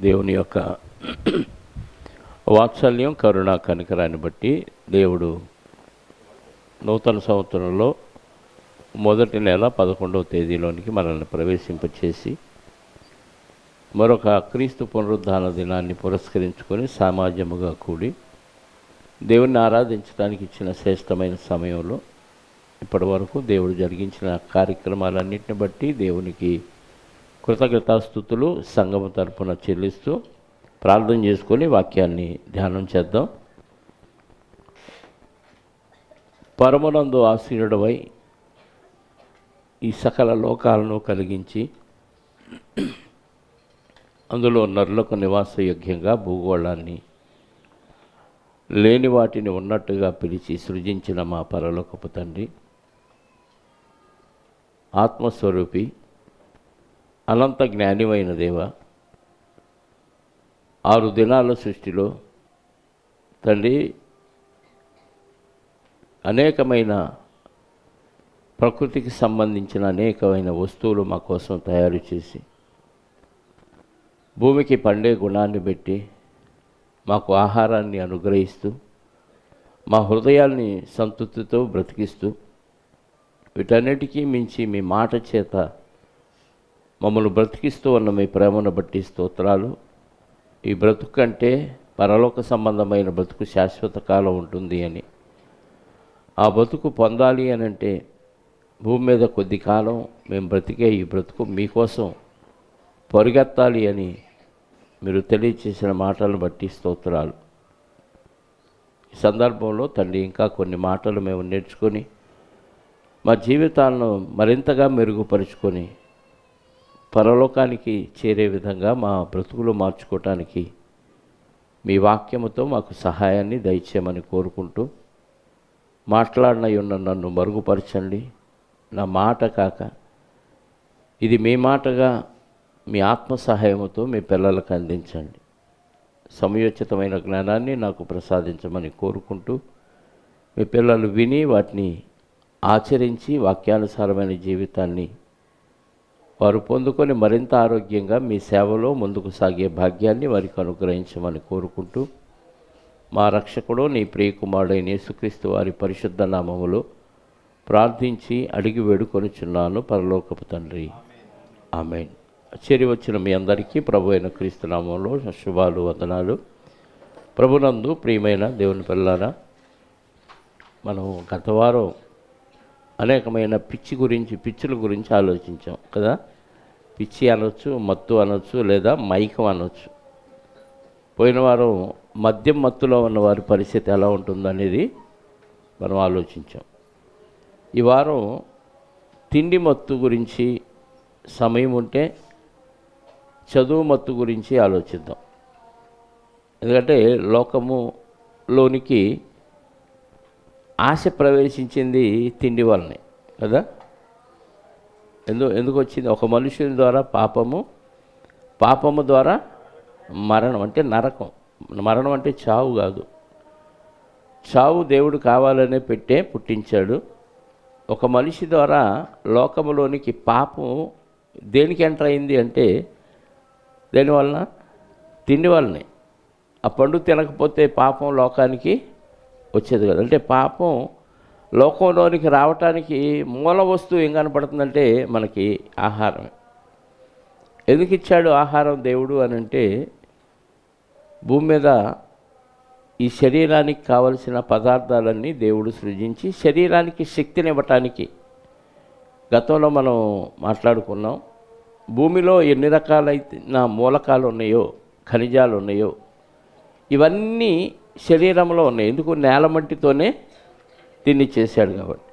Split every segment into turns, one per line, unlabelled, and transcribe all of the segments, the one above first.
దేవుని యొక్క వాత్సల్యం కరుణ కనికరాన్ని బట్టి దేవుడు నూతన సంవత్సరంలో మొదటి నెల 11వ తేదీలోనికి మనల్ని ప్రవేశింపచేసి మరొక క్రీస్తు పునరుద్ధాన దినాన్ని పురస్కరించుకొని సమాజముగా కూడి దేవుణ్ణి ఆరాధించడానికి ఇచ్చిన శ్రేష్టమైన సమయంలో ఇప్పటి వరకు దేవుడు జరిగించిన కార్యక్రమాలన్నింటిని బట్టి దేవునికి కృతజ్ఞతాస్తుతులు సంఘము తరపున చెల్లిస్తూ ప్రార్థన చేసుకొని వాక్యాన్ని ధ్యానం చేద్దాం. పరమునందు ఆసీనుడవై ఈ సకల లోకాలను కలిగించి అందులో నరులకు నివాసయోగ్యంగా భూగోళాన్ని లేని వాటిని ఉన్నట్టుగా పిలిచి సృజించిన మా పరలోకపు తండ్రి, ఆత్మస్వరూపి, అనంత జ్ఞానివైన దేవ, 6 దినాల సృష్టిలో తండ్రి అనేకమైన ప్రకృతికి సంబంధించిన అనేకమైన వస్తువులు మా కోసం తయారు చేసి భూమికి పండే గుణాన్ని పెట్టి మాకు ఆహారాన్ని అనుగ్రహిస్తూ మా హృదయాల్ని సంతృప్తితో బ్రతికిస్తూ వీటన్నిటికీ మించి మీ మాట చేత మమ్మల్ని బ్రతికిస్తూ ఉన్న మీ ప్రేమను బట్టి స్తోత్రాలు. ఈ బ్రతుకు కంటే పరలోక సంబంధమైన బ్రతుకు శాశ్వత కాలం ఉంటుంది అని, ఆ బ్రతుకు పొందాలి అని అంటే భూమి మీద కొద్ది కాలం మేము బ్రతికే ఈ బ్రతుకు మీకోసం పరిగెత్తాలి అని మీరు తెలియచేసిన మాటలను బట్టి స్తోత్రాలు. ఈ సందర్భంలో తండ్రి ఇంకా కొన్ని మాటలు మేము నేర్చుకొని మా జీవితాలను మరింతగా మెరుగుపరుచుకొని పరలోకానికి చేరే విధంగా మా బ్రతుకులు మార్చుకోవటానికి మీ వాక్యముతో మాకు సహాయాన్ని దయచేయమని కోరుకుంటూ, మాట్లాడిన నన్ను మరుగుపరచండి. నా మాట కాక ఇది మీ మాటగా మీ ఆత్మ సహాయముతో మీ పిల్లలకు అందించండి. సమయోచితమైన జ్ఞానాన్ని నాకు ప్రసాదించమని కోరుకుంటూ, మీ పిల్లలు విని వాటిని ఆచరించి వాక్యానుసారమైన జీవితాన్ని వారు పొందుకొని మరింత ఆరోగ్యంగా మీ సేవలో ముందుకు సాగే భాగ్యాన్ని వారికి అనుగ్రహించమని కోరుకుంటూ, మా రక్షకుడు నీ ప్రియకుమారుడైన యేసుక్రీస్తు వారి పరిశుద్ధ నామములో ప్రార్థించి అడిగి వేడుకొనుచున్నాను పరలోకపు తండ్రి, ఆమేన్. చేరి వచ్చిన మీ అందరికీ ప్రభు అయిన క్రీస్తు నామంలో శుభాలు, వందనాలు. ప్రభునందు ప్రియమైన దేవుని పిల్లారా, మనం గత వారం అనేకమైన పిచ్చుల గురించి ఆలోచించాం కదా. పిచ్చి అనొచ్చు, మత్తు అనొచ్చు, లేదా మైకం అనొచ్చు. పోయిన వారం మద్యం మత్తులో ఉన్న వారి పరిస్థితి ఎలా ఉంటుందనేది మనం ఆలోచించాం. ఈ వారం తిండి మత్తు గురించి, సమయం ఉంటే చదువు మత్తు గురించి ఆలోచిద్దాం. ఎందుకంటే లోకములోనికి ఆశ ప్రవేశించింది తిండి వల్లనే కదా. ఎందుకు వచ్చింది? ఒక మనుషుని ద్వారా పాపము ద్వారా మరణం, అంటే నరకం. మరణం అంటే చావు కాదు. చావు దేవుడు కావాలనే పుట్టించాడు. ఒక మనిషి ద్వారా లోకములోనికి పాపం దేనికి ఎంటర్ అయింది అంటే దేనివలన? తిండి వల్లనే. ఆ పండు తినకపోతే పాపం లోకానికి వచ్చేది కదా. అంటే పాపం లోకంలోనికి రావటానికి మూల వస్తువు ఏం కనపడుతుందంటే మనకి ఆహారమే. ఎందుకు ఇచ్చాడు ఆహారం దేవుడు అని అంటే, భూమి మీద ఈ శరీరానికి కావలసిన పదార్థాలన్నీ దేవుడు సృజించి శరీరానికి శక్తినివ్వటానికి. గతంలో మనం మాట్లాడుకున్నాం, భూమిలో ఎన్ని రకాలైన మూలకాలు ఉన్నాయో, ఖనిజాలు ఉన్నాయో, ఇవన్నీ శరీరంలో ఉన్నాయి. ఎందుకు? నేల మట్టితోనే దీన్ని చేశాడు కాబట్టి.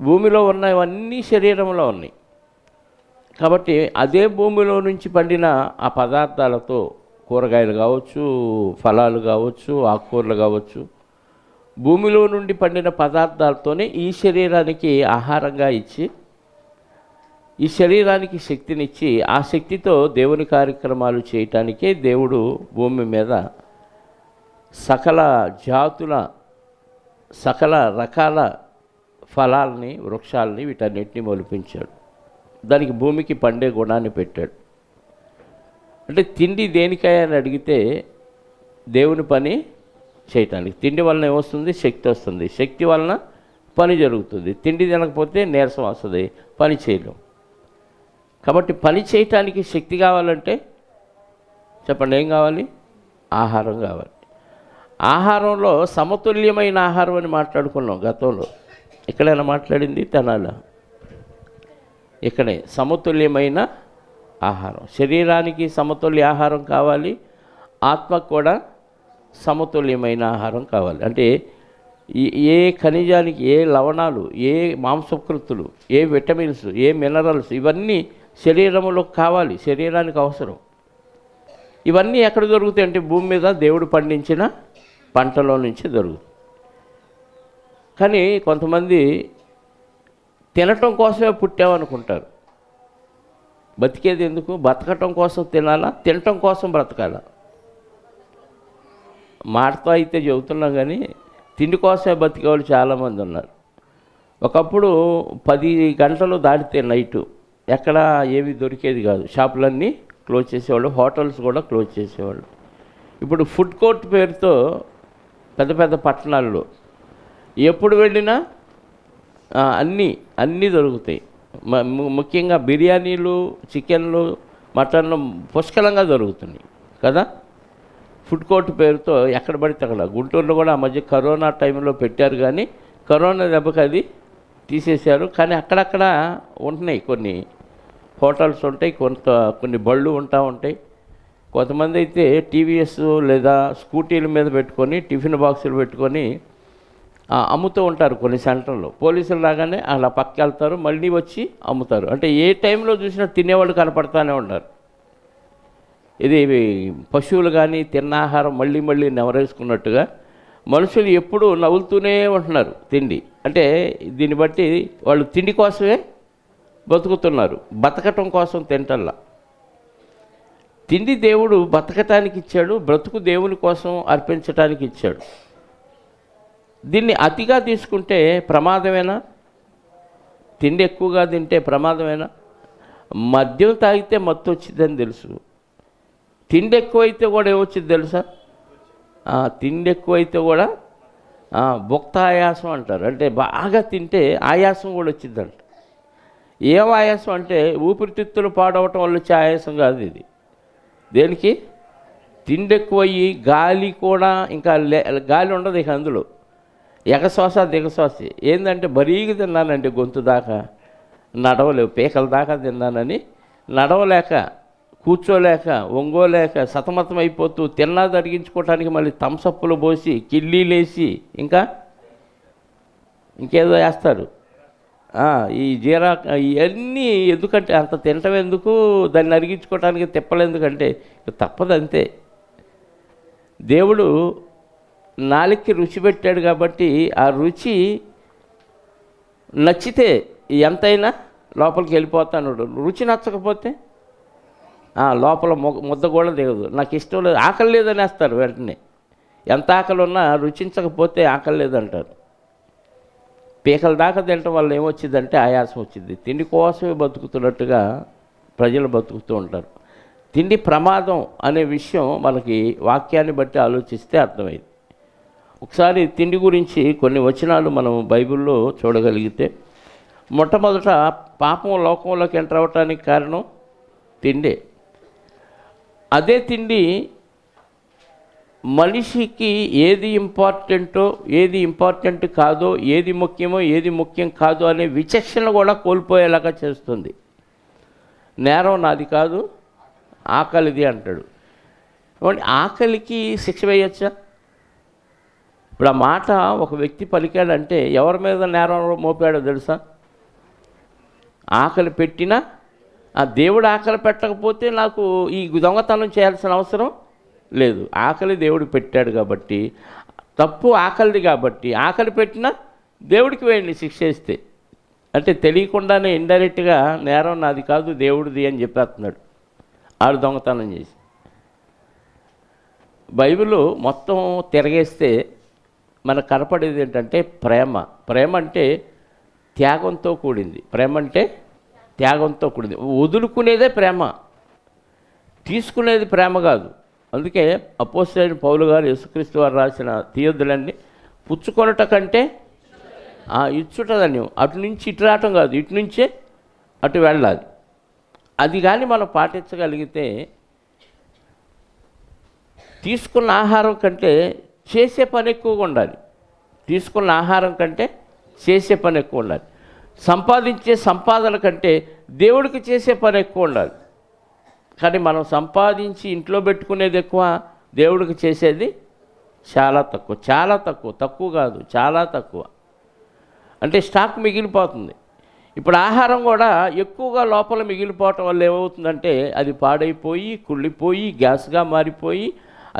భూమిలో ఉన్నవన్నీ శరీరంలో ఉన్నాయి కాబట్టి అదే భూమిలో నుంచి పండిన ఆ పదార్థాలతో కూరగాయలు కావచ్చు, ఫలాలు కావచ్చు, ఆకుకూరలు కావచ్చు, భూమిలో నుండి పండిన పదార్థాలతోనే ఈ శరీరానికి ఆహారంగా ఇచ్చి, ఈ శరీరానికి శక్తినిచ్చి, ఆ శక్తితో దేవుని కార్యక్రమాలు చేయటానికే దేవుడు భూమి మీద సకల జాతుల, సకల రకాల ఫలాల్ని, వృక్షాలని, వీటన్నిటిని మొలిపించాడు. దానికి భూమికి పండే గుణాన్ని పెట్టాడు. అంటే తిండి దేనికాయ అని అడిగితే దేవుని పని చేయటానికి. తిండి వలన ఏమొస్తుంది? శక్తి వస్తుంది. శక్తి వలన పని జరుగుతుంది. తిండి తినకపోతే నీరసం వస్తుంది, పని చేయలేం. కాబట్టి పని చేయటానికి శక్తి కావాలంటే చెప్పండి ఏం కావాలి? ఆహారం కావాలి. ఆహారంలో సమతుల్యమైన ఆహారం అని మాట్లాడుకున్నాం గతంలో. ఎక్కడైనా మాట్లాడింది తెనాల? ఇక్కడే సమతుల్యమైన ఆహారం. శరీరానికి సమతుల్య ఆహారం కావాలి, ఆత్మకు కూడా సమతుల్యమైన ఆహారం కావాలి. అంటే ఏ ఖనిజానికి ఏ లవణాలు, ఏ మాంసకృతులు, ఏ విటమిన్స్, ఏ మినరల్స్ ఇవన్నీ శరీరంలో కావాలి, శరీరానికి అవసరం. ఇవన్నీ ఎక్కడ దొరుకుతాయి అంటే భూమి మీద దేవుడు పండించిన పంటలో నుంచి దొరుకుతుంది. కానీ కొంతమంది తినటం కోసమే పుట్టామనుకుంటారు. బతికేది ఎందుకు? బతకటం కోసం తినాలా, తినటం కోసం బ్రతకాలా? మాటతో అయితే చెబుతున్నాం కానీ తిండి కోసమే బతికే వాళ్ళు చాలామంది ఉన్నారు. ఒకప్పుడు 10 గంటలు దాటితే నైటు ఎక్కడ ఏమీ దొరికేది కాదు. షాపులన్నీ క్లోజ్ చేసేవాళ్ళు, హోటల్స్ కూడా క్లోజ్ చేసేవాళ్ళు. ఇప్పుడు ఫుడ్ కోర్ట్ పేరుతో పెద్ద పెద్ద పట్టణాల్లో ఎప్పుడు వెళ్ళినా అన్నీ దొరుకుతాయి. ముఖ్యంగా బిర్యానీలు, చికెన్లు, మటన్లు పుష్కలంగా దొరుకుతున్నాయి కదా. ఫుడ్ కోర్ట్ పేరుతో ఎక్కడ పడితే అక్కడ. గుంటూరులో కూడా ఆ మధ్య కరోనా టైంలో పెట్టారు కానీ కరోనా దెబ్బకి అది తీసేశారు. కానీ అక్కడక్కడ ఉంటున్నాయి, కొన్ని హోటల్స్ ఉంటాయి, కొన్ని బళ్ళు ఉంటాయి. కొంతమంది అయితే టీవీఎస్ లేదా స్కూటీల మీద పెట్టుకొని టిఫిన్ బాక్సులు పెట్టుకొని అమ్ముతూ ఉంటారు కొన్ని సెంటర్లో. పోలీసులు రాగానే అలా పక్కకి వెళ్తారు, మళ్ళీ వచ్చి అమ్ముతారు. అంటే ఏ టైంలో చూసినా తినేవాళ్ళు కనపడతానే ఉంటారు. ఇది పశువులు కానీ తిన్న ఆహారం మళ్ళీ నెవరేసుకున్నట్టుగా మనుషులు ఎప్పుడూ నవ్వులుతూనే ఉంటున్నారు తిండి. అంటే దీన్ని బట్టి వాళ్ళు తిండి కోసమే బతుకుతున్నారు, బతకటం కోసం తింటల్లా. తిండి దేవుడు బతకటానికి ఇచ్చాడు, బ్రతుకు దేవుని కోసం అర్పించటానికి ఇచ్చాడు. దీన్ని అతిగా తీసుకుంటే ప్రమాదమేనా? తిండి ఎక్కువగా తింటే ప్రమాదమేనా? మద్యం తాగితే మత్తు వచ్చిందని తెలుసు. తిండి ఎక్కువైతే కూడా ఏమొచ్చింది తెలుసా? తిండి ఎక్కువైతే కూడా భుక్త ఆయాసం అంటారు. అంటే బాగా తింటే ఆయాసం కూడా వచ్చిందంట. ఏం ఆయాసం అంటే ఊపిరితిత్తులు పాడవటం వల్ల వచ్చే ఆయాసం కాదు ఇది. దేనికి? తిండి ఎక్కువయ్యి గాలి కూడా ఇంకా గాలి ఉండదు ఇక అందులో. ఎగశ్వాస దిగశ్వాస. ఏంటంటే బరీగా తిన్నానండి, గొంతు దాకా నడవలేవు, పీకల దాకా తిన్నానని నడవలేక, కూర్చోలేక, ఒంగోలేక సతమతం అయిపోతూ తిన్నది అడిగించుకోవటానికి మళ్ళీ థమ్సప్పులు పోసి, కిళ్ళీలేసి ఇంకేదో వేస్తారు. ఈ జీరా ఇవన్నీ ఎందుకంటే అంత తినటం ఎందుకు, దాన్ని అరిగించుకోవటానికి తిప్పలు ఎందుకంటే తప్పదంతే. దేవుడు నాలుగుకి రుచి పెట్టాడు కాబట్టి ఆ రుచి నచ్చితే ఎంతైనా లోపలికి వెళ్ళిపోతాను. రుచి నచ్చకపోతే లోపల ముద్ద కూడా దిగదు. నాకు ఇష్టం లేదు, ఆకలి లేదని వేస్తారు వెంటనే. ఎంత ఆకలి ఉన్నా రుచించకపోతే ఆకలి లేదంటారు. పీకల దాకా తినటం వల్ల ఏమొచ్చిందంటే ఆయాసం వచ్చింది. తిండి కోసమే బతుకుతున్నట్టుగా ప్రజలు బతుకుతూ ఉంటారు. తిండి ప్రమాదం అనే విషయం మనకి వాక్యాన్ని బట్టి ఆలోచిస్తే అర్థమైంది. ఒకసారి తిండి గురించి కొన్ని వచనాలు మనం బైబిల్లో చూడగలిగితే, మొట్టమొదట పాపం లోకంలోకి ఎంటర్ అవ్వటానికి కారణం తిండే. అదే తిండి మనిషికి ఏది ఇంపార్టెంటో, ఏది ఇంపార్టెంట్ కాదో, ఏది ముఖ్యమో, ఏది ముఖ్యం కాదో అనే విచక్షణ కూడా కోల్పోయేలాగా చేస్తుంది. నేరం నాది కాదు, ఆకలిది అంటాడు. ఆకలికి శిక్ష వేయచ్చా? ఇప్పుడు ఆ మాట ఒక వ్యక్తి పలికాడంటే ఎవరి మీద నేరం మోపాడో తెలుసా? ఆకలి పెట్టినా ఆ దేవుడు ఆకలి పెట్టకపోతే నాకు ఈ దొంగతనం చేయాల్సిన అవసరం లేదు. ఆకలి దేవుడు పెట్టాడు కాబట్టి, తప్పు ఆకలిది కాబట్టి, ఆకలి పెట్టినా దేవుడికి వేయండి శిక్ష వేస్తే. అంటే తెలియకుండానే ఇండైరెక్ట్గా నేరం నాది కాదు దేవుడిది అని చెప్పేస్తున్నాడు ఆడు దొంగతనం చేసి. బైబిల్ మొత్తం తిరగేస్తే మనకు కనపడేది ఏంటంటే ప్రేమ. ప్రేమ అంటే త్యాగంతో కూడింది. ప్రేమ అంటే త్యాగంతో కూడింది. వదులుకునేదే ప్రేమ. తీసుకునేది ప్రేమ కాదు. అందుకే అపోస్తలుడైన పౌలు గారు యేసుక్రీస్తు వారు రాసిన తీయొద్దులన్నీ పుచ్చుకొనుట కంటే ఇచ్చుటదన్యం. అటు నుంచి ఇటు రావటం కాదు, ఇటు నుంచే అటు వెళ్ళాలి. అది కానీ మనం పాటించగలిగితే తీసుకున్న ఆహారం కంటే చేసే పని ఎక్కువగా ఉండాలి. తీసుకున్న ఆహారం కంటే చేసే పని ఎక్కువ ఉండాలి. సంపాదించే సంపాదన కంటే దేవుడికి చేసే పని ఎక్కువ ఉండాలి. కానీ మనం సంపాదించి ఇంట్లో పెట్టుకునేది ఎక్కువ, దేవుడికి చేసేది చాలా తక్కువ. చాలా తక్కువ, తక్కువ కాదు, చాలా తక్కువ. అంటే స్టాక్ మిగిలిపోతుంది. ఇప్పుడు ఆహారం కూడా ఎక్కువగా లోపల మిగిలిపోవటం వల్ల ఏమవుతుందంటే అది పాడైపోయి, కుళ్ళిపోయి, గ్యాస్గా మారిపోయి,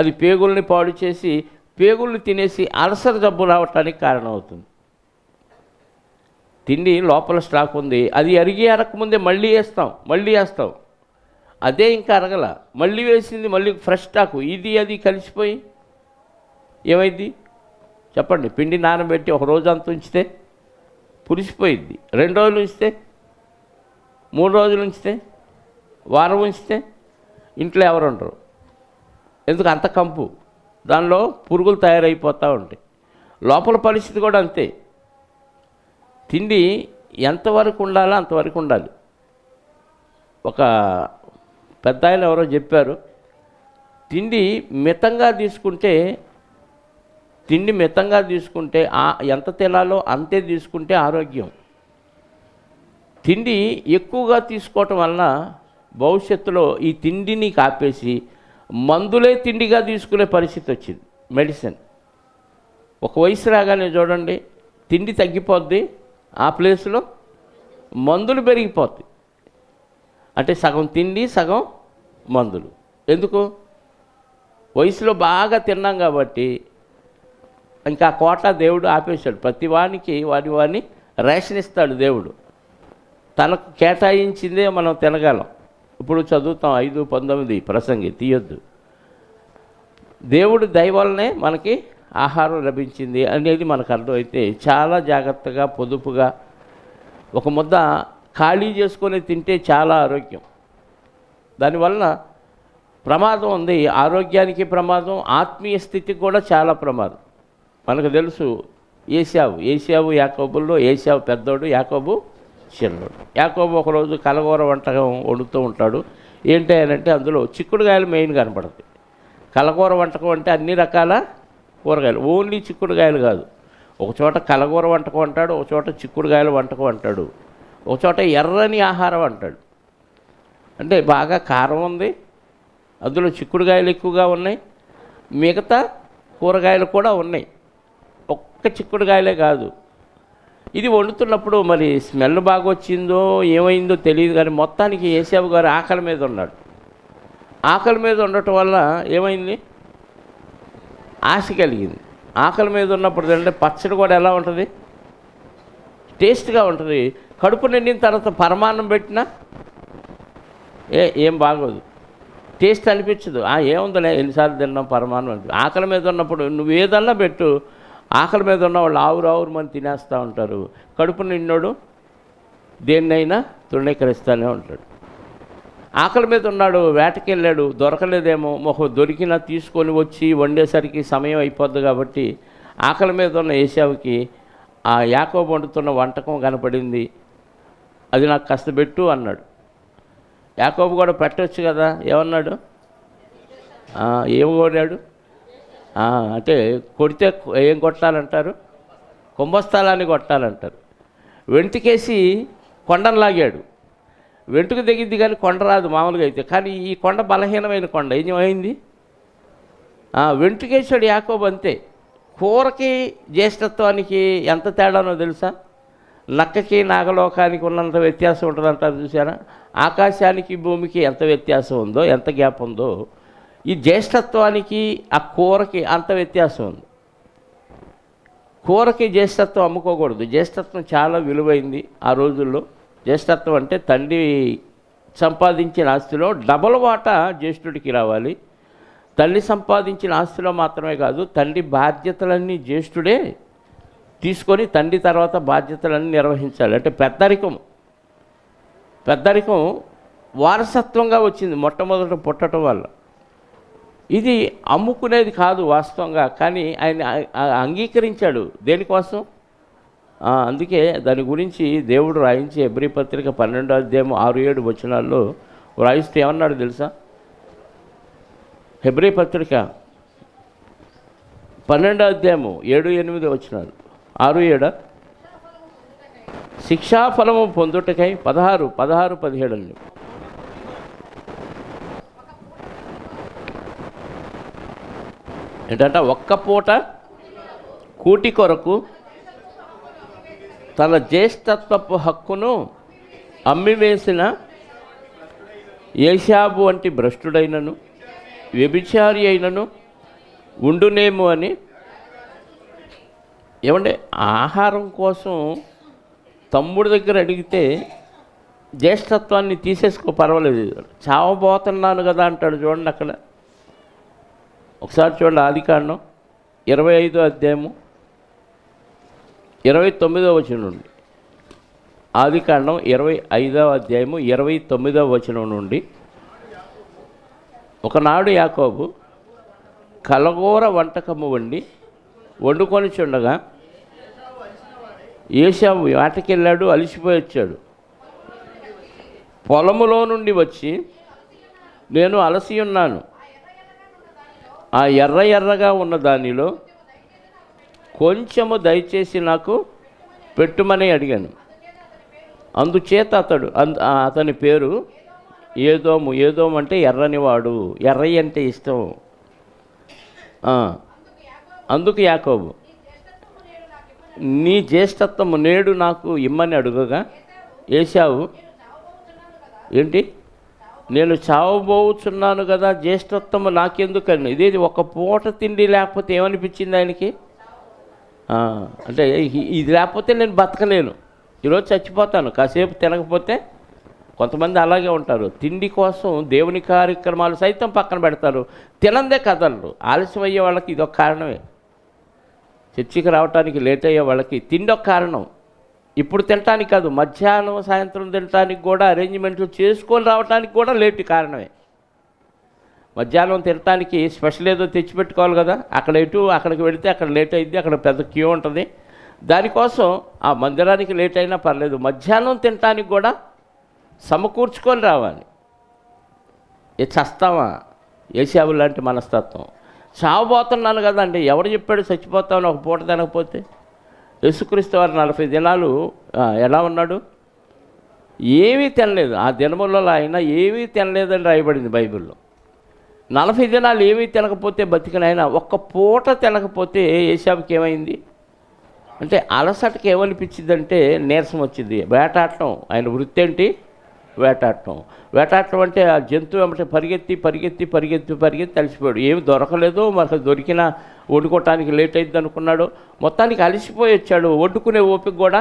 అది పేగుల్ని పాడు చేసి, పేగుల్ని తినేసి అల్సర్ జబ్బు రావటానికి కారణమవుతుంది. తిండి లోపల స్టాక్ ఉంది, అది అరగకముందే మళ్ళీ వేస్తాం. అదే ఇంకా అరగల, మళ్ళీ వేసింది మళ్ళీ ఫ్రెష్ స్టాకు, ఇది అది కలిసిపోయి ఏమైంది చెప్పండి? పిండి నానబెట్టి ఒక రోజు అంత ఉంచితే పులిసిపోయిద్ది, 2 రోజులు ఉంచితే, 3 రోజులు ఉంచితే, వారం ఉంచితే ఇంట్లో ఎవరు ఉండరు. ఎందుకు? అంత కంపు, దానిలో పురుగులు తయారైపోతూ ఉంటాయి. లోపల పరిస్థితి కూడా అంతే. తిండి ఎంతవరకు ఉండాలో అంతవరకు ఉండాలి. ఒక పెద్ద ఆయన ఎవరో చెప్పారు, తిండి మితంగా తీసుకుంటే ఎంత తినాలో అంతే తీసుకుంటే ఆరోగ్యం. తిండి ఎక్కువగా తీసుకోవటం వలన భవిష్యత్తులో ఈ తిండిని కాపేసి మందులే తిండిగా తీసుకునే పరిస్థితి వచ్చింది. మెడిసిన్ ఒక వయసు రాగానే చూడండి తిండి తగ్గిపోద్ది, ఆ ప్లేస్లో మందులు పెరిగిపోతాయి. అంటే సగం తిండి సగం మందులు. ఎందుకు? వయసులో బాగా తిన్నాం కాబట్టి ఇంకా కోట దేవుడు ఆపేశాడు. ప్రతి వానికి వాని రేషన్ ఇస్తాడు దేవుడు. తనకు కేటాయించిందే మనం తినగలం. ఇప్పుడు చదువుతాం 5:19 ప్రసంగి తీయొద్దు. దేవుడు దయ వల్లనే మనకి ఆహారం లభించింది అనేది మనకు అర్థమైతే చాలా జాగ్రత్తగా పొదుపుగా ఒక ముద్ద ఖాళీ చేసుకొని తింటే చాలా ఆరోగ్యం. దానివల్ల ప్రమాదం ఉంది, ఆరోగ్యానికి ప్రమాదం, ఆత్మీయ స్థితికి కూడా చాలా ప్రమాదం. మనకు తెలుసు ఏశావు యాకోబుల్లో ఏశావు పెద్దోడు, యాకోబు చిన్నోడు. యాకోబు ఒకరోజు కలగూర వంటకం వండుతూ ఉంటాడు. ఏంటి అంటే అందులో చిక్కుడుకాయలు మెయిన్ కనపడతాయి. కలగూర వంటకం అంటే అన్ని రకాల కూరగాయలు, ఓన్లీ చిక్కుడుకాయలు కాదు. ఒక చోట కలగూర వంటకం అంటాడు, ఒక చోట చిక్కుడుకాయల వంటకం అంటాడు, ఒక చోట ఎర్రని ఆహారం అంటాడు. అంటే బాగా కారం ఉంది, అందులో చిక్కుడుకాయలు ఎక్కువగా ఉన్నాయి, మిగతా కూరగాయలు కూడా ఉన్నాయి, ఒక్క చిక్కుడుకాయలే కాదు. ఇది వండుతున్నప్పుడు మరి స్మెల్ బాగా వచ్చిందో ఏమైందో తెలియదు, కానీ మొత్తానికి ఏశావు గారు ఆకలి మీద ఉన్నాడు. ఆకలి మీద ఉండటం వల్ల ఏమైంది? ఆశ కలిగింది. ఆకలి మీద ఉన్నప్పుడు అంటే పచ్చడి కూడా ఎలా ఉంటుంది? టేస్ట్గా ఉంటుంది. కడుపు నిండిన తర్వాత పరమాన్నం పెట్టినా ఏం బాగోదు, టేస్ట్ అనిపించదు. ఏముందలే ఎన్నిసార్లు తిన్నాం పరమాన్నం అంటే. ఆకలి మీద ఉన్నప్పుడు నువ్వు ఏదన్నా పెట్టు, ఆకలి మీద ఉన్న వాళ్ళు ఆవురు మంది తినేస్తూ ఉంటారు. కడుపు నిన్నోడు దేన్నైనా తృణీకరిస్తూనే ఉంటాడు. ఆకలి మీద ఉన్నాడు, వేటకి వెళ్ళాడు, దొరకలేదేమో, దొరికినా తీసుకొని వచ్చి వండేసరికి సమయం అయిపోద్ది. కాబట్టి ఆకలి మీద ఉన్న ఏశావుకి ఆ యాకోబు వండుతున్న వంటకం కనపడింది. అది నాకు కాస్త పెట్టు అన్నాడు. యాకోబు కూడా పెట్టవచ్చు కదా, ఏమన్నాడు? ఏం కోరాడు? అంటే కొడితే ఏం కొట్టాలంటారు? కుంభస్థలాన్ని కొట్టాలంటారు. వెంటికేసి కొండను లాగాడు. వెంటుకు దిగింది కానీ కొండ రాదు మామూలుగా అయితే. కానీ ఈ కొండ బలహీనమైన కొండ. ఏమైంది? వెంటుకేసాడు యాకోబు అంతే. కూరకి జ్యేష్ఠత్వానికి ఎంత తేడానో తెలుసా? నక్కకి నాగలోకానికి ఉన్నంత వ్యత్యాసం ఉంటుందంటారు చూసారా? ఆకాశానికి భూమికి ఎంత వ్యత్యాసం ఉందో, ఎంత గ్యాప్ ఉందో, ఈ జ్యేష్ఠత్వానికి ఆ కూరకి అంత వ్యత్యాసం ఉంది. కూరకి జ్యేష్ఠత్వం అమ్ముకోకూడదు. జ్యేష్ఠత్వం చాలా విలువైంది ఆ రోజుల్లో. జ్యేష్ఠత్వం అంటే తండ్రి సంపాదించిన ఆస్తిలో డబల్ వాటా జ్యేష్ఠుడికి రావాలి. తల్లి సంపాదించిన ఆస్తిలో మాత్రమే కాదు, తండ్రి బాధ్యతలన్నీ జ్యేష్ఠుడే తీసుకొని తండ్రి తర్వాత బాధ్యతలన్నీ నిర్వహించాలి. అంటే పెద్దరికం వారసత్వంగా వచ్చింది మొట్టమొదట పుట్టడం వల్ల. ఇది అమ్ముకునేది కాదు వాస్తవంగా, కానీ ఆయన అంగీకరించాడు. దేనికోసం? అందుకే దాని గురించి దేవుడు రాయించి హెబ్రీ పత్రిక 12వ అధ్యాయం 6-7 వచనాల్లో రాయిస్తే ఏమన్నాడు తెలుసా? హెబ్రీ పత్రిక 12వ అధ్యాయము 7-8 వచనాలు, 6-7. శిక్షాఫలము పొందుటకై 16-17 ఏంటంటే ఒక్క పూట కూటి కొరకు తన జ్యేష్ఠత్వపు హక్కును అమ్మివేసిన ఏశాబు వంటి భ్రష్టుడైనను వ్యభిచారి అయినను ఉండునేమో అని. ఏమంటే ఆహారం కోసం తమ్ముడి దగ్గర అడిగితే జ్యేష్ఠత్వాన్ని తీసేసుకో పర్వాలేదు, చావబోతున్నాను కదా అంటాడు. చూడండి అక్కడ ఒకసారి చూడండి, ఆదికాండం 25వ అధ్యాయము 29వ వచనం నుండి. ఆదికాండం 25వ అధ్యాయము 29వ వచనం నుండి. ఒకనాడు యాకోబు కలగూర వంటకము వండుకొని చుండగా ఏశావు వేటకెళ్ళాడు, అలిసిపోయి వచ్చాడు. పొలములో నుండి వచ్చి, నేను అలసి ఉన్నాను, ఆ ఎర్రగా ఉన్న దానిలో కొంచెము దయచేసి నాకు పెట్టుమని అడిగాను. అందుచేత అతని పేరు ఏదోము. ఏదోము అంటే ఎర్రనివాడు, ఎర్రయ్య అంటే ఇష్టం. అందుకు యాకోబు, నీ జ్యేష్ఠత్వము నేడు నాకు ఇమ్మని అడుగగా ఏశావు, ఏంటి, నేను చావబోచున్నాను కదా, జ్యేష్ఠత్వము నాకెందుకని. ఇది ఒక పూట తిండి లేకపోతే ఏమనిపించింది ఆయనకి? అంటే ఇది లేకపోతే నేను బతకలేను, ఈరోజు చచ్చిపోతాను, కాసేపు తినకపోతే. కొంతమంది అలాగే ఉంటారు, తిండి కోసం దేవుని కార్యక్రమాలు సైతం పక్కన పెడతారు, తినందే కదలరు. ఆలస్యం అయ్యే వాళ్ళకి ఇదొక కారణమే. చర్చికి రావడానికి లేట్ అయ్యే వాళ్ళకి తిండి ఒక కారణం. ఇప్పుడు తినటానికి కాదు, మధ్యాహ్నం సాయంత్రం తినటానికి కూడా అరేంజ్మెంట్లు చేసుకొని రావడానికి కూడా లేట్ కారణమే. మధ్యాహ్నం తినటానికి స్పెషల్ ఏదో తెచ్చిపెట్టుకోవాలి కదా, అక్కడికి వెళితే అక్కడ లేట్ అయింది, అక్కడ పెద్ద క్యూ ఉంటుంది. దానికోసం ఆ మందిరానికి లేట్ అయినా పర్లేదు, మధ్యాహ్నం తినటానికి కూడా సమకూర్చుకొని రావాలి. చస్తావా? ఏశావు లాంటి మనస్తత్వం. చావబోతున్నాను కదా అంటే ఎవడు చెప్పాడు చచ్చిపోతామని ఒక పూట తినకపోతే? యేసుక్రీస్తు వారు 40 దినాలు ఎలా ఉన్నాడు? ఏమీ తినలేదు. ఆ దినములలో ఆయన ఏమీ తినలేదని రాయబడింది బైబిల్లో. 40 దినాలు ఏమీ తినకపోతే బతికిన ఆయన ఒక్క పూట తినకపోతే ఏశావుకి ఏమైంది అంటే అలసటకి ఏమనిపించిందంటే నీరసం వచ్చింది. వేటాడటం ఆయన వృత్తి ఏంటి? వేటాడటం. వేటాడటం అంటే ఆ జంతువు ఏమంటే పరిగెత్తి అలసిపోయాడు. ఏమి దొరకలేదు, మరి దొరికినా వండుకోవటానికి లేట్ అయింది అనుకున్నాడు. మొత్తానికి అలసిపోయి వచ్చాడు, వండుకునే ఓపిక కూడా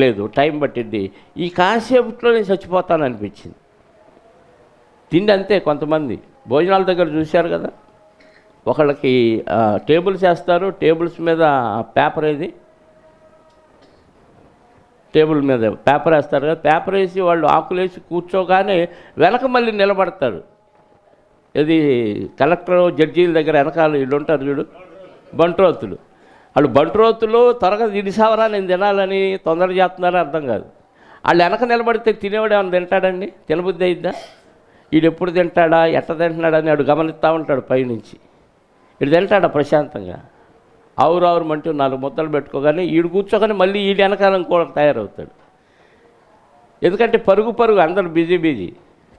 లేదు, టైం పట్టింది. ఈ కాసేపుట్లో నేను చచ్చిపోతాను అనిపించింది. తిండి అంతే. కొంతమంది భోజనాల దగ్గర చూశారు కదా, ఒకళ్ళకి టేబుల్స్ వేస్తారు, టేబుల్స్ మీద పేపర్ ఏది టేబుల్ మీద పేపర్ వేస్తారు కదా, పేపర్ వేసి వాళ్ళు ఆకులు వేసి కూర్చోగానే వెనక మళ్ళీ నిలబడతారు. ఇది కలెక్టర్ జడ్జీల దగ్గర వెనకాల వీళ్ళు ఉంటారు చూడు, బంట్రోతులు. వాళ్ళు బంట్రోతులు త్వరగా తినిసావరా నేను తినాలని తొందర చేస్తున్నారో అర్థం కాదు. వాళ్ళు వెనక నిలబడితే తినేవాడు ఏమైనా తింటాడండి? తినబుద్ధి అయిద్దా? వీడు ఎప్పుడు తింటాడా, ఎట్ట తింటున్నాడని వాడు గమనిస్తూ ఉంటాడు పైనుంచి. వీడు తింటాడా ప్రశాంతంగా? ఆవురావురమంటూ 4 ముద్దలు పెట్టుకోగానే వీడు కూర్చోగానే మళ్ళీ వీడి వెనకాలం కూడా తయారవుతాడు. ఎందుకంటే పరుగు అందరూ బిజీ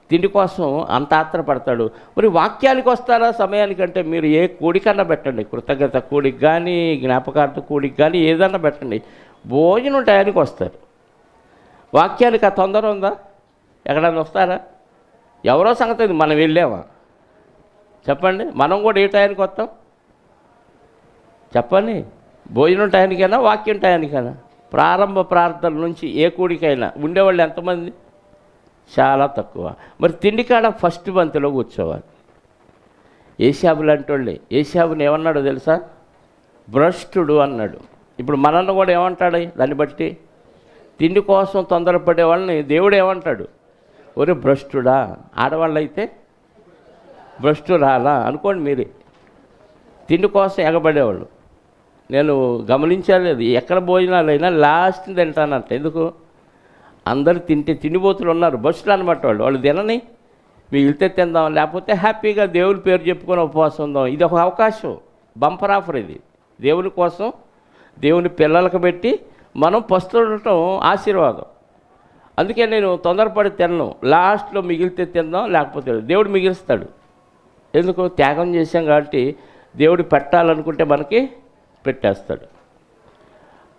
తిండి కోసం అంత ఆత్రపడతాడు. మరి వాక్యానికి వస్తారా సమయానికంటే మీరు ఏ కోడికన్నా పెట్టండి, కృతజ్ఞత కోడికి కానీ జ్ఞాపకార్థ కోడికి కానీ ఏదన్నా పెట్టండి, భోజనం టయానికి వస్తారు. వాక్యానికి ఆ తొందర ఉందా? ఎక్కడన్నా వస్తారా? ఎవరో సంగతి మనం వెళ్ళామా చెప్పండి? మనం కూడా ఏ టయానికి వస్తాం చెప్పండి? భోజనం టయానికైనా వాక్యం టయానికైనా? ప్రారంభ ప్రార్థన నుంచి ఏ కూడికైనా ఉండేవాళ్ళు ఎంతమంది? చాలా తక్కువ. మరి తిండి కాడ ఫస్ట్ బంతిలో కూర్చోవాలి. ఏశాబు లాంటి వాళ్ళే. ఏశాబుని ఏమన్నాడో తెలుసా? భ్రష్టుడు అన్నాడు. ఇప్పుడు మనల్ని కూడా ఏమంటాడు? దాన్ని బట్టి తిండి కోసం తొందరపడే వాళ్ళని దేవుడు ఏమంటాడు? ఒరే భ్రష్టుడా, ఆడవాళ్ళైతే భ్రష్టురాలా అనుకోండి మీరే. తిండి కోసం ఎగబడేవాళ్ళు. నేను గమనించలేదు, ఎక్కడ భోజనాలైనా లాస్ట్ తింటానంట. ఎందుకు? అందరు తిండిపోతులు ఉన్నారు, భ్రష్టులు అనమాట వాళ్ళు తినని మిగిలితే తిందాం, లేకపోతే హ్యాపీగా దేవుని పేరు చెప్పుకొని ఉపవాసం ఉందాం. ఇది ఒక అవకాశం, బంపర్ ఆఫర్ ఇది దేవుని కోసం, దేవుని పిల్లలకు పెట్టి మనం పస్తుండటం ఆశీర్వాదం. అందుకే నేను తొందరపడి తినను, లాస్ట్లో మిగిలితే తిందాం, లేకపోతే దేవుడు మిగిలిస్తాడు. ఎందుకు? త్యాగం చేశాం కాబట్టి దేవుడు పెట్టాలనుకుంటే మనకి పెట్టేస్తాడు.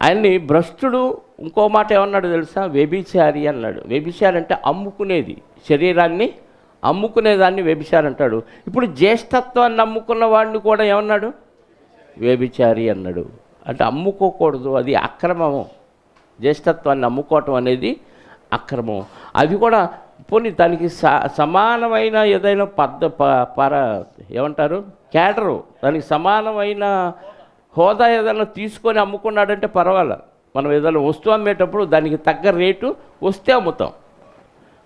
ఆయన్ని భ్రష్టుడు ఇంకో మాట ఏమన్నాడు తెలుసా? వ్యభిచారి అన్నాడు. వ్యభిచారి అంటే అమ్ముకునేది, శరీరాన్ని అమ్ముకునేదాన్ని వ్యభిచారి అంటాడు. ఇప్పుడు జ్యేష్ఠత్వాన్ని అమ్ముకున్న వాడిని కూడా ఏమన్నాడు? వ్యభిచారి అన్నాడు. అంటే అమ్ముకోకూడదు, అది అక్రమము. జ్యేష్ఠత్వాన్ని అమ్ముకోవటం అనేది అక్రమం. అది కూడా పోనీ దానికి సమానమైన ఏదైనా ఏమంటారు క్యాడరు, దానికి సమానమైన హోదా ఏదైనా తీసుకొని అమ్ముకున్నాడంటే పర్వాలే. మనం ఏదైనా వస్తువు అమ్మేటప్పుడు దానికి తగ్గ రేటు వస్తే అమ్ముతాం,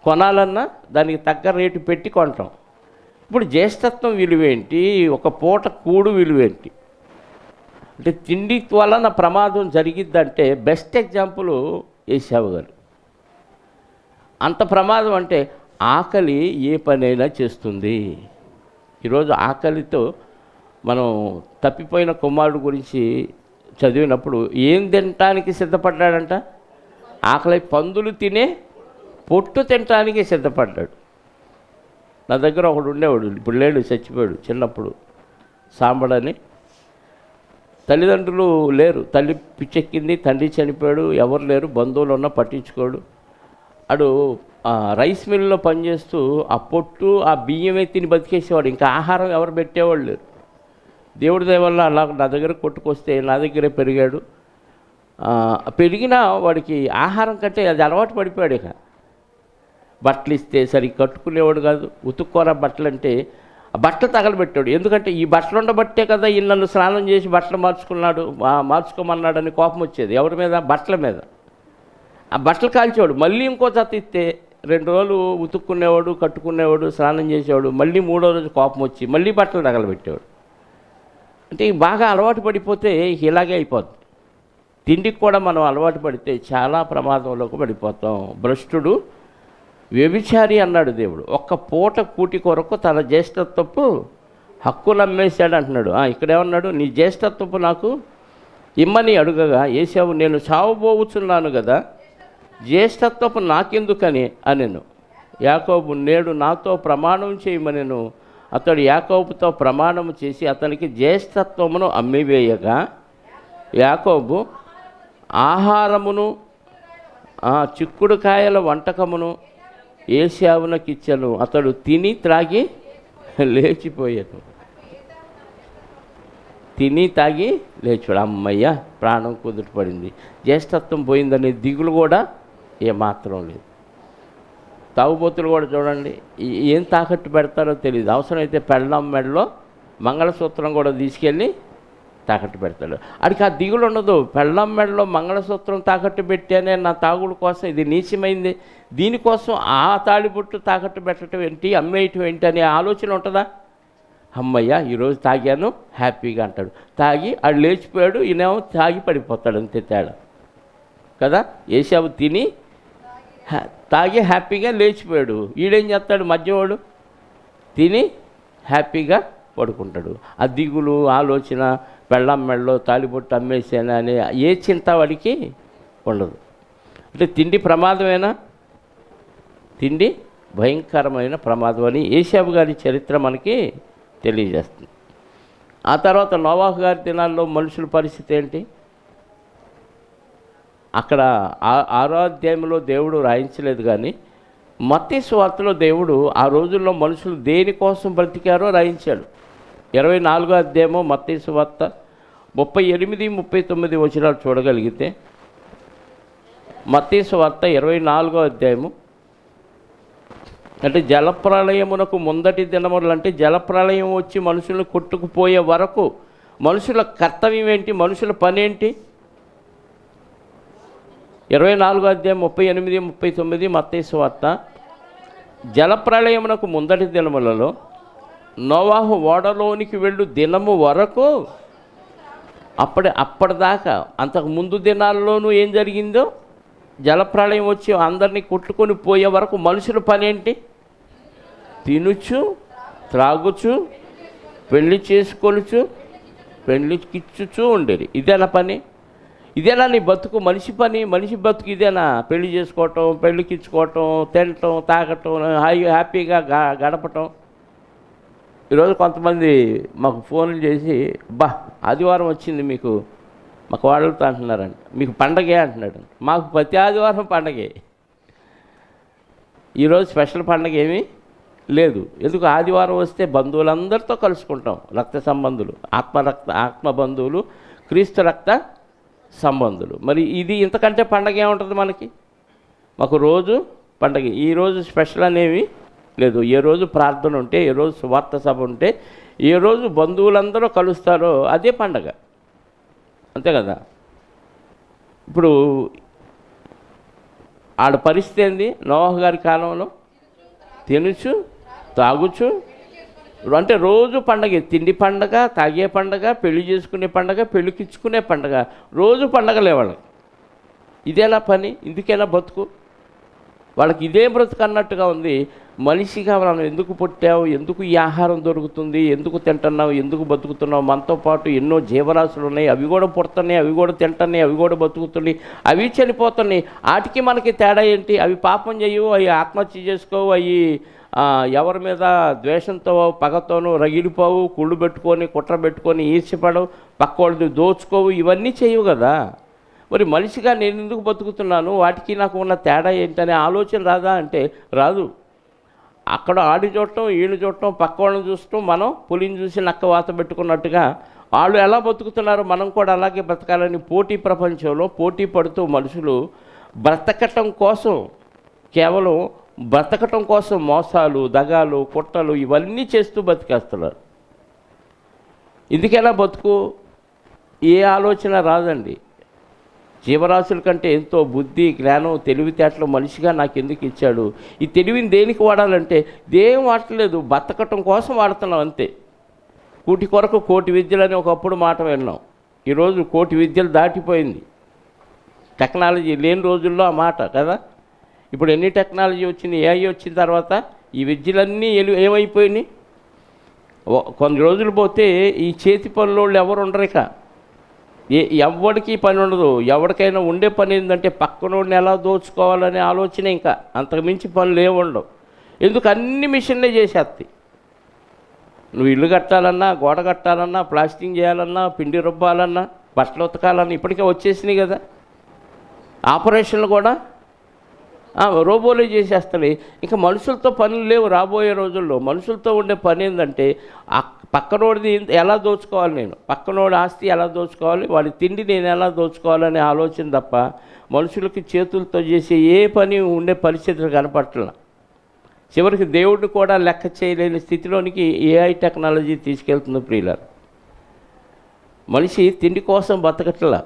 కొనాలన్నా దానికి తగ్గ రేటు పెట్టి కొంటాం. ఇప్పుడు జ్యేష్ఠత్వం విలువేంటి, ఒక పూట కూడు విలువేంటి? అంటే తిండి వలన ప్రమాదం జరిగిద్దంటే బెస్ట్ ఎగ్జాంపుల్ ఏశావు గారు. అంత ప్రమాదం అంటే ఆకలి ఏ పనైనా చేస్తుంది. ఈరోజు ఆకలితో మనం తప్పిపోయిన కుమారుడు గురించి చదివినప్పుడు ఏం తినటానికి సిద్ధపడ్డాడంట? ఆకలి పందులు తినే పొట్టు తినటానికి సిద్ధపడ్డాడు. నా దగ్గర ఒకడు ఉండేవాడు, ఇప్పుడు లేడు, చచ్చిపోయాడు. చిన్నప్పుడు సాంబడని, తల్లిదండ్రులు లేరు, తల్లి పిచ్చెక్కింది, తండ్రి చనిపోయాడు, ఎవరు లేరు, బంధువులు ఉన్నా పట్టించుకోడు. అడు రైస్ మిల్లులో పనిచేస్తూ ఆ పొట్టు ఆ బియ్యమే తిని బతికేసేవాడు. ఇంకా ఆహారం ఎవరు పెట్టేవాళ్ళు లేరు. దేవుడి దయ వల్ల అలా నా దగ్గర కొట్టుకొస్తే నా దగ్గరే పెరిగాడు. పెరిగినా వాడికి ఆహారం కంటే అది అలవాటు పడిపోయాడు. ఇక బట్టలు ఇస్తే సరిగ్గా కట్టుకునేవాడు కాదు. ఉతుక్కోరా బట్టలు అంటే ఆ బట్టలు తగలబెట్టాడు. ఎందుకంటే ఈ బట్టలు ఉండబట్టే కదా ఈ నన్ను స్నానం చేసి బట్టలు మార్చుకోమన్నాడని కోపం వచ్చేది. ఎవరి మీద? బట్టల మీద. ఆ బట్టలు కాల్చేవాడు. మళ్ళీ ఇంకో జత ఇస్తే 2 రోజులు ఉతుక్కునేవాడు, కట్టుకునేవాడు, స్నానం చేసేవాడు. మళ్ళీ 3వ రోజు కోపం వచ్చి మళ్ళీ బట్టలు తగలబెట్టేవాడు. అంటే బాగా అలవాటు పడిపోతే ఇలాగే అయిపోద్ది. తిండికి కూడా మనం అలవాటు పడితే చాలా ప్రమాదంలోకి పడిపోతాం. భ్రష్టుడు వ్యభిచారి అన్నాడు దేవుడు. ఒక్క పూట కూటి కొరకు తన జ్యేష్ఠత్వపు హక్కులు అమ్మేశాడు అంటున్నాడు. ఇక్కడేమన్నాడు? నీ జ్యేష్ఠత్వపు నాకు ఇమ్మని అడుగగా ఏశావు, నేను చావబోవుచున్నాను కదా, జ్యేష్ఠత్వపు నాకెందుకని అనెను. యాకోబు, నేడు నాతో ప్రమాణం చేయమనెను. అతడు యాకోబుతో ప్రమాణము చేసి అతనికి జ్యేష్ఠత్వమును అమ్మివేయగా యాకోబు ఆహారమును చిక్కుడుకాయల వంటకమును ఏశావునకిచ్చెను. అతడు తిని త్రాగి లేచిపోయాను. తిని తాగి లేచాడు. అమ్మయ్య, ప్రాణం కుదుటపడింది, జ్యేష్ఠత్వం పోయిందనే దిగులు కూడా ఏమాత్రం లేదు. తాగుబోతులు కూడా చూడండి, ఏం తాకట్టు పెడతారో తెలియదు. అవసరమైతే పెళ్ళాం మెడలో మంగళసూత్రం కూడా తీసుకెళ్ళి తాకట్టు పెడతాడు. అడికి ఆ దిగులు ఉండదు. పెళ్ళాం మెడలో మంగళసూత్రం తాకట్టు పెట్టానే నా తాగుడు కోసం, ఇది నీచమైంది, దీనికోసం ఆ తాళిబొట్టు తాకట్టు పెట్టడం ఏంటి, అమ్మేయటం ఏంటి అనే ఆలోచన ఉంటుందా? అమ్మయ్య, ఈరోజు తాగాను హ్యాపీగా అంటాడు. తాగి ఆడు లేచిపోయాడు, ఈయనేమో తాగి పడిపోతాడు. అంతే తేడా కదా. ఏశావు తిని తాగి హ్యాపీగా లేచిపోయాడు. ఈడేం చేస్తాడు? మధ్యవాడు తిని హ్యాపీగా పడుకుంటాడు. ఆ దిగులు, ఆలోచన, పెళ్ళాం మెడలో తాలిబొట్టు అమ్మేసాను అనే ఏ చింత వాడికి ఉండదు. అంటే తిండి ప్రమాదమేనా? తిండి భయంకరమైన ప్రమాదం అని ఏశావు గారి చరిత్ర మనకి తెలియజేస్తుంది. ఆ తర్వాత నోవాహు గారి దినాల్లో మనుషుల పరిస్థితి ఏంటి? అక్కడ 6వ అధ్యాయంలో దేవుడు రాయించలేదు, కానీ మత్తయి సువార్తలో దేవుడు ఆ రోజుల్లో మనుషులు దేనికోసం బ్రతికారో రాయించాడు. 24వ అధ్యాయము మత్తయి సువార్త 38, 39 వచనాలు చూడగలిగితే, మత్తయి సువార్త 24వ అధ్యాయము, అంటే జలప్రళయమునకు ముందటి దినములు, అంటే జలప్రళయం వచ్చి మనుషులను కొట్టుకుపోయే వరకు మనుషుల కర్తవ్యం ఏంటి, మనుషుల పని ఏంటి? 24వ అధ్యాయం 38, 39 మత్తయి సువార్త. జలప్రళయమునకు ముందటి దినములలో నోవాహు ఓడలోనికి వెళ్ళు దినము వరకు అప్పటిదాకా అంతకు ముందు దినాల్లోనూ ఏం జరిగిందో జలప్రళయం వచ్చి అందరినీ కొట్టుకొని పోయే వరకు మనుషుల పని ఏంటి? తినుచు త్రాగుచు పెళ్లి చేసుకొనుచు పెళ్లికిచ్చుచూ ఉండేది. ఇదేనా పని? ఇదేనా నీ బతుకు? మనిషి పని, మనిషి బతుకు ఇదేనా? పెళ్లి చేసుకోవటం, పెళ్ళికిచ్చుకోవటం, తినటం, తాగటం, హ్యాపీగా గడపటం. ఈరోజు కొంతమంది మాకు ఫోన్లు చేసి, బా ఆదివారం వచ్చింది మీకు, మాకు వాళ్ళతో అంటున్నారండి, మీకు పండగే అంటున్నాడు. మాకు ప్రతి ఆదివారం పండగే, ఈరోజు స్పెషల్ పండగ ఏమీ లేదు. ఎందుకు? ఆదివారం వస్తే బంధువులందరితో కలుసుకుంటాం, రక్త సంబంధులు, ఆత్మ బంధువులు, క్రీస్తు రక్త సంబంధులు. మరి ఇది ఇంతకంటే పండగ ఏముంటుంది మనకి? మాకు రోజు పండగ. ఈరోజు స్పెషల్ అనేవి లేదు. ఏ రోజు ప్రార్థన ఉంటే, ఏ రోజు సువార్త సభ ఉంటే, ఏ రోజు బంధువులందరూ కలుస్తారో అదే పండగ, అంతే కదా. ఇప్పుడు ఆడ పరిస్థితి ఏంది? నోవాహు గారి కాలంలో తినుచు తాగుచు, అంటే రోజు పండగ, తిండి పండగ, తాగే పండగ, పెళ్లి చేసుకునే పండగ, పెళ్ళికిచ్చుకునే పండగ, రోజు పండగలే వాళ్ళకి. ఇదేలా పని? ఇందుకేనా బతుకు? వాళ్ళకి ఇదే బ్రతుకు అన్నట్టుగా ఉంది. మనిషిగా మనం ఎందుకు పుట్టావు? ఎందుకు ఈ ఆహారం దొరుకుతుంది? ఎందుకు తింటున్నావు? ఎందుకు బతుకుతున్నావు? మనతో పాటు ఎన్నో జీవరాశులు ఉన్నాయి, అవి కూడా పుడుతున్నాయి, అవి కూడా తింటున్నాయి, అవి కూడా బతుకుతున్నాయి, అవి చనిపోతున్నాయి. వాటికి మనకి తేడా ఏంటి? అవి పాపం చేయవు, అవి ఆత్మహత్య చేసుకోవు, అవి ఎవరి మీద ద్వేషంతో పగతోనూ రగిలిపోవు, కుళ్ళు పెట్టుకొని కుట్ర పెట్టుకొని ఈర్చిపడవు, పక్కోళ్ళని దోచుకోవు, ఇవన్నీ చేయవు కదా. మరి మనిషిగా నేను ఎందుకు బతుకుతున్నాను? వాటికి నాకు ఉన్న తేడా ఏంటనే ఆలోచన రాదా అంటే రాదు. అక్కడ ఆడి చూడటం, వీళ్ళు చూడటం, పక్క వాళ్ళని చూడటం, మనం పులిని చూసి నక్క వాత పెట్టుకున్నట్టుగా వాళ్ళు ఎలా బతుకుతున్నారు మనం కూడా అలాగే బ్రతకాలని పోటీ ప్రపంచంలో పోటీ పడుతూ మనుషులు బ్రతకటం కోసం, కేవలం బ్రతకటం కోసం మోసాలు, దగాలు, కుట్రలు ఇవన్నీ చేస్తూ బతికేస్తున్నారు. ఇందుకెలా బతుకు? ఏ ఆలోచన రాదండి. జీవరాశుల కంటే ఎంతో బుద్ధి, జ్ఞానం, తెలివితేటలు మనిషిగా నాకు ఎందుకు ఇచ్చాడు? ఈ తెలివిని దేనికి వాడాలంటే దేం వాడట్లేదు, బతకటం కోసం వాడుతున్నాం అంతే. కూటి కొరకు కోటి విద్యలని ఒకప్పుడు మాట విన్నాం. ఈరోజు కోటి విద్యలు దాటిపోయింది. టెక్నాలజీ లేని రోజుల్లో ఆ మాట కదా. ఇప్పుడు ఎన్ని టెక్నాలజీ వచ్చింది, ఏఐ వచ్చిన తర్వాత ఈ విద్యలన్నీ ఏమైపోయినాయి. కొన్ని రోజులు పోతే ఈ చేతి పనులు ఎవరు ఉండరు. ఇక ఎవరికి పని ఉండదు. ఎవరికైనా ఉండే పని ఏంటంటే పక్కనోడిని ఎలా దోచుకోవాలనే ఆలోచన. ఇంకా అంతకుమించి పనులు ఏముండవు. ఎందుకు? అన్ని మిషన్లే చేసేస్తాయి. నువ్వు ఇల్లు కట్టాలన్నా, గోడ కట్టాలన్నా, ప్లాస్టింగ్ చేయాలన్నా, పిండి రుబ్బాలన్నా, బట్టలు ఉతకాలన్నా ఇప్పటికే వచ్చేసినాయి కదా. ఆపరేషన్లు కూడా రోబోలే చేసేస్తాయి. ఇంకా మనుషులతో పనులు లేవు రాబోయే రోజుల్లో. మనుషులతో ఉండే పని ఏంటంటే పక్కనోడిది ఎలా దోచుకోవాలి, నేను పక్కనోడి ఆస్తి ఎలా దోచుకోవాలి, వాడి తిండి నేను ఎలా దోచుకోవాలనే ఆలోచన తప్ప మనుషులకి చేతులతో చేసే ఏ పని ఉండే పరిస్థితులు కనపట్ల. చివరికి దేవుడిని కూడా లెక్క చేయలేని స్థితిలోనికి ఏఐ టెక్నాలజీ తీసుకెళ్తుంది ప్రియులారా. మనిషి తిండి కోసం బతకట్లా,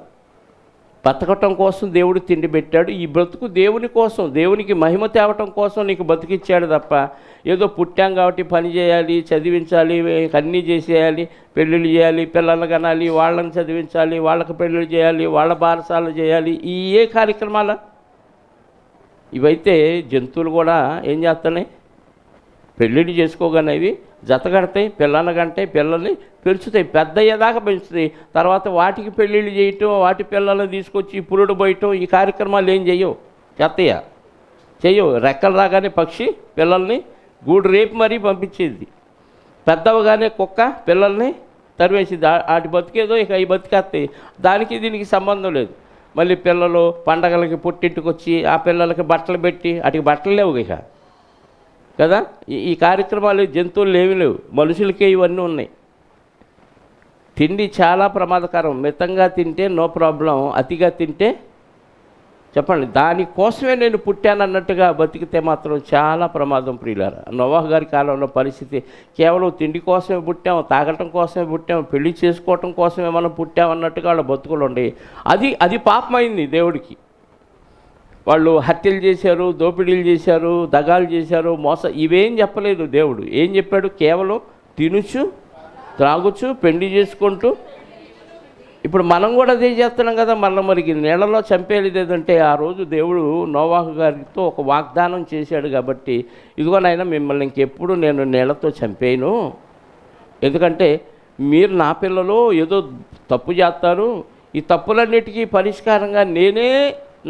బతకటం కోసం దేవుడు తిండి పెట్టాడు. ఈ బ్రతుకు దేవుని కోసం, దేవునికి మహిమ తేవటం కోసం నీకు బతికిచ్చాడు తప్ప ఏదో పుట్టాం కాబట్టి పని చేయాలి, చదివించాలి, అన్నీ చేసేయాలి, పెళ్ళిళ్ళు చేయాలి, పిల్లలు కనాలి, వాళ్ళని చదివించాలి, వాళ్ళకి పెళ్ళిళ్ళు చేయాలి, వాళ్ళ బారసాలు చేయాలి, ఈ ఏ కార్యక్రమాల ఇవైతే జంతువులు కూడా ఏం చేస్తున్నాయి? పెళ్ళిళ్ళు చేసుకోగానేవి జతగడతాయి, పిల్లల కంటే పిల్లల్ని పెంచుతాయి, పెద్ద అయ్యేదాకా పెంచుతాయి. తర్వాత వాటికి పెళ్ళిళ్ళు చేయటం, వాటి పిల్లల్ని తీసుకొచ్చి పురుడు పోయటం, ఈ కార్యక్రమాలు ఏం చేయవు. చేస్తాయా? చేయవు. రెక్కలు రాగానే పక్షి పిల్లల్ని గూడు రేపు మరీ పంపించేది. పెద్దవగానే కుక్క పిల్లల్ని తరివేసింది. వాటి బతికేదో ఇక ఈ బతికేస్తాయి. దానికి దీనికి సంబంధం లేదు. మళ్ళీ పిల్లలు పండగలకి పుట్టింటికి వచ్చి ఆ పిల్లలకి బట్టలు పెట్టి, వాటికి బట్టలు లేవు ఇక కదా. ఈ కార్యక్రమాలు జంతువులు ఏమీ లేవు, మనుషులకే ఇవన్నీ ఉన్నాయి. తిండి చాలా ప్రమాదకరం. మితంగా తింటే నో ప్రాబ్లం, అతిగా తింటే చెప్పండి. దానికోసమే నేను పుట్టానన్నట్టుగా బతికితే మాత్రం చాలా ప్రమాదం ప్రియులారా. నోవాహు గారి కాలంలో పరిస్థితి కేవలం తిండి కోసమే పుట్టాం, తాగటం కోసమే పుట్టాం, పెళ్లి చేసుకోవటం కోసమే మనం పుట్టామన్నట్టుగా వాళ్ళ బతుకులు ఉండేవి. అది పాపమైంది దేవుడికి. వాళ్ళు హత్యలు చేశారు, దోపిడీలు చేశారు, దగాలు చేశారు, ఇవేం చెప్పలేదు దేవుడు. ఏం చెప్పాడు? కేవలం తినుచు త్రాగుచు పెండి చేసుకుంటూ. ఇప్పుడు మనం కూడా అదే చేస్తున్నాం కదా. మరి నీళ్ళలో చంపేది ఏదంటే ఆ రోజు దేవుడు నోవాహు గారితో ఒక వాగ్దానం చేశాడు కాబట్టి, ఇదిగోనైనా మిమ్మల్ని ఇంకెప్పుడు నేను నీళ్ళతో చంపేయను, ఎందుకంటే మీరు నా పిల్లలు ఏదో తప్పు చేస్తారు, ఈ తప్పులన్నిటికీ పరిష్కారంగా నేనే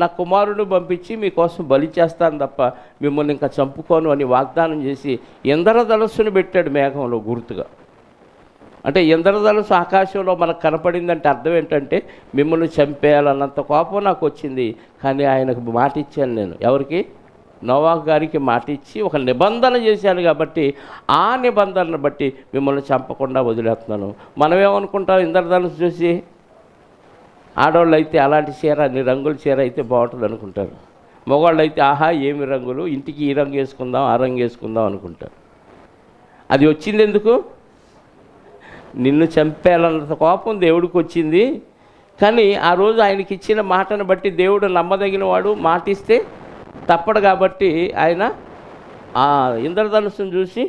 నా కుమారుడు పంపించి మీకోసం బలి చేస్తాను తప్ప మిమ్మల్ని ఇంకా చంపుకోను అని వాగ్దానం చేసి ఇంద్రధనుస్సును పెట్టాడు మేఘంలో గుర్తుగా. అంటే ఇంద్రధనుస్సు ఆకాశంలో మనకు కనపడిందంటే అర్థం ఏంటంటే మిమ్మల్ని చంపేయాలన్నంత కోపం నాకు వచ్చింది, కానీ ఆయనకు మాట ఇచ్చాను నేను. ఎవరికి? నోవాహు గారికి మాట ఇచ్చి ఒక నిబంధన చేశాను కాబట్టి ఆ నిబంధనను బట్టి మిమ్మల్ని చంపకుండా వదిలేస్తున్నాను. మనమేమనుకుంటాం? ఇంద్రధనుస్సు చూసి ఆడవాళ్ళు అయితే అలాంటి చీర, అన్ని రంగుల చీర అయితే బాగుంటుంది అనుకుంటారు. మగవాళ్ళు అయితే ఆహా ఏమి రంగులు, ఇంటికి ఈ రంగు వేసుకుందాం ఆ రంగు వేసుకుందాం అనుకుంటారు. అది వచ్చింది ఎందుకు? నిన్ను చంపేయాలన్నంత కోపం దేవుడికి వచ్చింది. కానీ ఆ రోజు ఆయనకి ఇచ్చిన మాటను బట్టి దేవుడు నమ్మదగిన వాడు, మాటిస్తే తప్పడు కాబట్టి ఆయన ఆ ఇంద్రధనుస్సును చూసి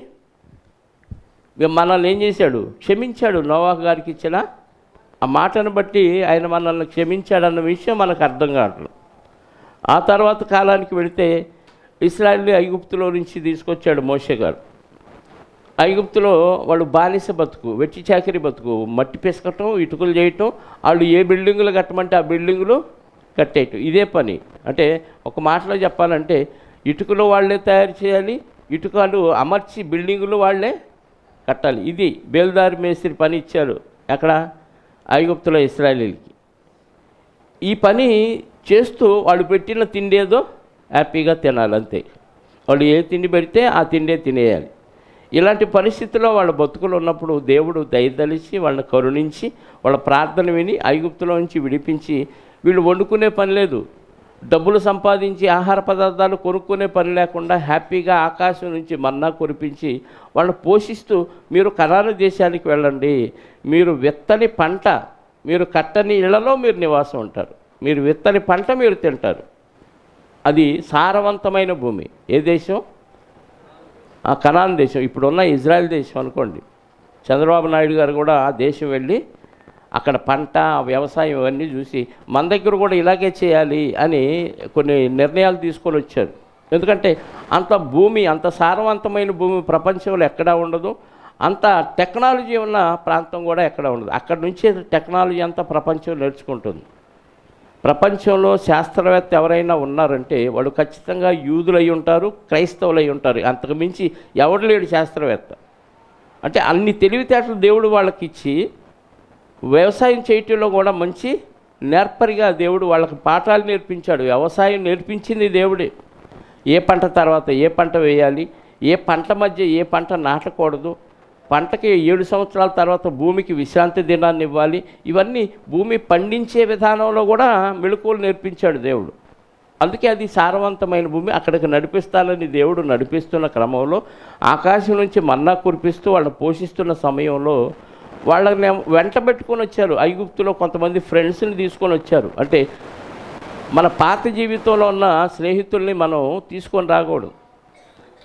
మనల్ని ఏం చేశాడు? క్షమించాడు. నోవాహు గారికి ఇచ్చిన ఆ మాటను బట్టి ఆయన మనల్ని క్షమించాడన్న విషయం మనకు అర్థం కావట్లేదు. ఆ తర్వాత కాలానికి వెళితే ఇశ్రాయేలుని ఐగుప్తులో నుంచి తీసుకొచ్చాడు మోషే గారు. ఐగుప్తులో వాళ్ళు బానిస బతుకు, వెట్టి చాకిరి బతుకు, మట్టి పిసకటం, ఇటుకలు చేయటం, వాళ్ళు ఏ బిల్డింగులు కట్టమంటే ఆ బిల్డింగులు కట్టేయటం, ఇదే పని. అంటే ఒక మాటలో చెప్పాలంటే ఇటుకలు వాళ్ళే తయారు చేయాలి, ఇటుకలు అమర్చి బిల్డింగులు వాళ్ళే కట్టాలి. ఇది బేల్దారి మేస్త్రి పని ఇచ్చారు ఎక్కడ? ఐగుప్తులో ఇశ్రాయేలీలకి. ఈ పని చేస్తూ వాళ్ళు పెట్టిన తిండి ఏదో హ్యాపీగా తినాలి అంతే. వాళ్ళు ఏ తిండి పెడితే ఆ తిండే తినేయాలి. ఇలాంటి పరిస్థితుల్లో వాళ్ళ బతుకులు ఉన్నప్పుడు దేవుడు దయదలిచి వాళ్ళని కరుణించి వాళ్ళ ప్రార్థన విని ఐగుప్తులో నుంచి విడిపించి, వీళ్ళు వండుకునే పని లేదు, డబ్బులు సంపాదించి ఆహార పదార్థాలు కొనుక్కునే పని లేకుండా హ్యాపీగా ఆకాశం నుంచి మన్నా కురిపించి వాళ్ళని పోషిస్తూ, మీరు కనాను దేశానికి వెళ్ళండి, మీరు విత్తని పంట, మీరు కట్టని ఇళ్లలో మీరు నివాసం ఉంటారు, మీరు విత్తని పంట మీరు తింటారు. అది సారవంతమైన భూమి. ఏ దేశం? ఆ కనాన్ దేశం. ఇప్పుడున్న ఇజ్రాయెల్ దేశం అనుకోండి. చంద్రబాబు నాయుడు గారు కూడా ఆ దేశం వెళ్ళి అక్కడ పంట, వ్యవసాయం ఇవన్నీ చూసి మన దగ్గర కూడా ఇలాగే చేయాలి అని కొన్ని నిర్ణయాలు తీసుకొని వచ్చారు. ఎందుకంటే అంత భూమి, అంత సారవంతమైన భూమి ప్రపంచంలో ఎక్కడా ఉండదు, అంత టెక్నాలజీ ఉన్న ప్రాంతం కూడా ఎక్కడ ఉండదు. అక్కడి నుంచే టెక్నాలజీ అంతా ప్రపంచం నేర్చుకుంటుంది. ప్రపంచంలో శాస్త్రవేత్త ఎవరైనా ఉన్నారంటే వాళ్ళు ఖచ్చితంగా యూదులై ఉంటారు, క్రైస్తవులై ఉంటారు. అంతకుమించి ఎవడు లేడు శాస్త్రవేత్త. అంటే అన్ని తెలివితేటలు దేవుడు వాళ్ళకి ఇచ్చి వ్యవసాయం చేయటంలో కూడా మంచి నేర్పరిగా దేవుడు వాళ్ళకి పాఠాలు నేర్పించాడు. వ్యవసాయం నేర్పించింది దేవుడే. ఏ పంట తర్వాత ఏ పంట వేయాలి, ఏ పంట మధ్య ఏ పంట నాటకూడదు, పంటకి 7 సంవత్సరాల తర్వాత భూమికి విశ్రాంతి దినాన్ని ఇవ్వాలి, ఇవన్నీ భూమి పండించే విధానంలో కూడా మెళకువలు నేర్పించాడు దేవుడు. అందుకే అది సారవంతమైన భూమి. అక్కడికి నడిపిస్తానని దేవుడు నడిపిస్తున్న క్రమంలో ఆకాశం నుంచి మన్నా కురిపిస్తూ వాళ్ళని పోషిస్తున్న సమయంలో వాళ్ళని వెంట పెట్టుకొని వచ్చారు. ఐగుప్తులో కొంతమంది ఫ్రెండ్స్ని తీసుకొని వచ్చారు. అంటే మన పాత జీవితంలో ఉన్న స్నేహితుల్ని మనం తీసుకొని రాకూడదు.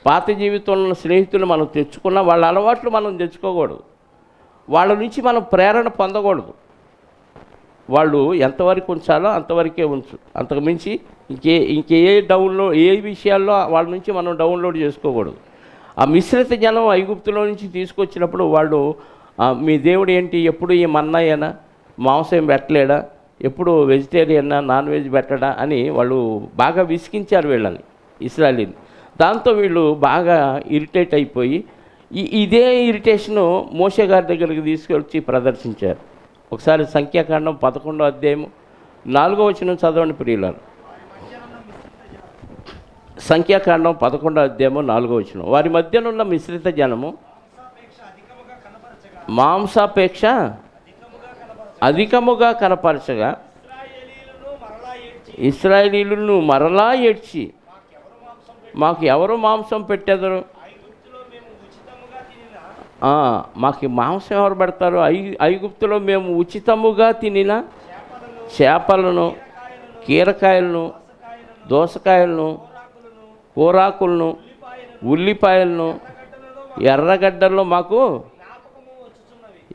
పాత జీవితంలో ఉన్న స్నేహితులు మనం తెచ్చుకున్న వాళ్ళ అలవాట్లు మనం తెచ్చుకోకూడదు. వాళ్ళ నుంచి మనం ప్రేరణ పొందకూడదు. వాళ్ళు ఎంతవరకు ఉంచాలో అంతవరకే ఉంచు, అంతకుమించి ఇంకే ఏ విషయాల్లో వాళ్ళ నుంచి మనం డౌన్లోడ్ చేసుకోకూడదు. ఆ మిశ్రిత జనం ఐగుప్తులో నుంచి తీసుకొచ్చినప్పుడు వాళ్ళు, మీ దేవుడు ఏంటి, ఎప్పుడు ఈ మన్నాయేనా, మాంసం పెట్టలేడా, ఎప్పుడు వెజిటేరియన్నా, నాన్ వెజ్ పెట్టడా అని వాళ్ళు బాగా విసిగించారు వీళ్ళని, ఇశ్రాయేలీని. దాంతో వీళ్ళు బాగా ఇరిటేట్ అయిపోయి ఇదే ఇరిటేషను మోషే గారి దగ్గరికి తీసుకొచ్చి ప్రదర్శించారు. ఒకసారి సంఖ్యాకాండం 11వ అధ్యాయం 4వ వచనం చదవండి ప్రియులారా. సంఖ్యాకాండం 11వ అధ్యాయం 4వ వచనం. వారి మధ్యనున్న మిశ్రిత జనము మాంసాపేక్ష అధికముగా కనపరచగా ఇశ్రాయేలీయులను మరలా ఏడ్చి, మాకు ఎవరు మాంసం పెట్టెదరు, మాకు మాంసం ఎవరు పెడతారు, ఐగుప్తులో మేము ఉచితముగా తినిన చేపలను, కీరకాయలను, దోసకాయలను, కూరాకులను, ఉల్లిపాయలను, ఎర్రగడ్డల్లో మాకు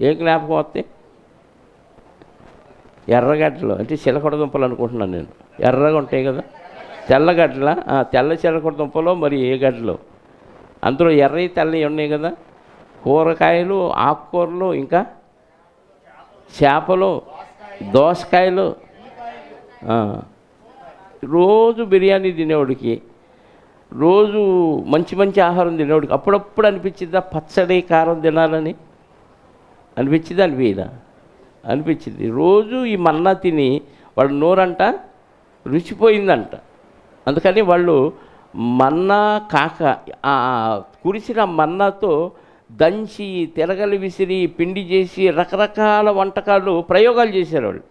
ఏ జ్ఞాపకం వస్తాయి? ఎర్రగడ్డలు అంటే చిలకడ దుంపలు అనుకుంటున్నాను నేను. ఎర్రగా ఉంటాయి కదా, తెల్లగడ్డల, తెల్ల చిలకడ దుంపలు, మరి ఏ గడ్డలు, అందులో ఎర్రవి తెల్లవి ఉన్నాయి కదా. కూరగాయలు, ఆకుకూరలు, ఇంకా చేపలు, దోసకాయలు. రోజు బిర్యానీ తినేవాడికి, రోజు మంచి మంచి ఆహారం తినేవాడికి అప్పుడప్పుడు అనిపించిందా పచ్చడి కారం తినాలని? అనిపించింది అనిపించదా? అనిపించింది. రోజు ఈ మన్నా తిని వాళ్ళ నోరంట రుచిపోయిందంట. అందుకని వాళ్ళు మన్నా కాక కురిసిన మన్నాతో దంచి, తిరగలి విసిరి, పిండి చేసి రకరకాల వంటకాలు, ప్రయోగాలు చేశారు వాళ్ళు.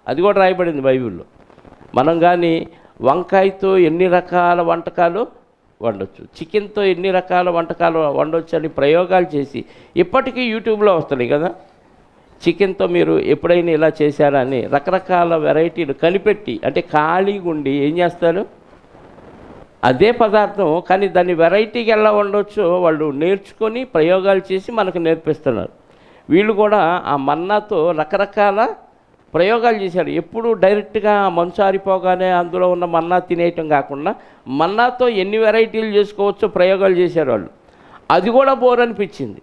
అది కూడా రాయబడింది బైబిల్లో. మనం కానీ వంకాయతో ఎన్ని రకాల వంటకాలు వండొచ్చు, చికెన్తో ఎన్ని రకాల వంటకాలు వండొచ్చు అని ప్రయోగాలు చేసి ఇప్పటికీ యూట్యూబ్లో వస్తున్నాయి కదా. చికెన్తో మీరు ఎప్పుడైనా ఇలా చేశారా అని రకరకాల వెరైటీలు కనిపెట్టి, అంటే ఖాళీగా ఉండి ఏం చేస్తారు, అదే పదార్థం కానీ దాన్ని వెరైటీగా ఎలా వండొచ్చో వాళ్ళు నేర్చుకొని ప్రయోగాలు చేసి మనకు నేర్పిస్తున్నారు. వీళ్ళు కూడా ఆ మన్నాతో రకరకాల ప్రయోగాలు చేశారు. ఎప్పుడు డైరెక్ట్గా మంచు ఆరిపోగానే అందులో ఉన్న మన్నా తినేయటం కాకుండా మన్నాతో ఎన్ని వెరైటీలు చేసుకోవచ్చో ప్రయోగాలు చేశారు వాళ్ళు. అది కూడా బోర్ అనిపించింది.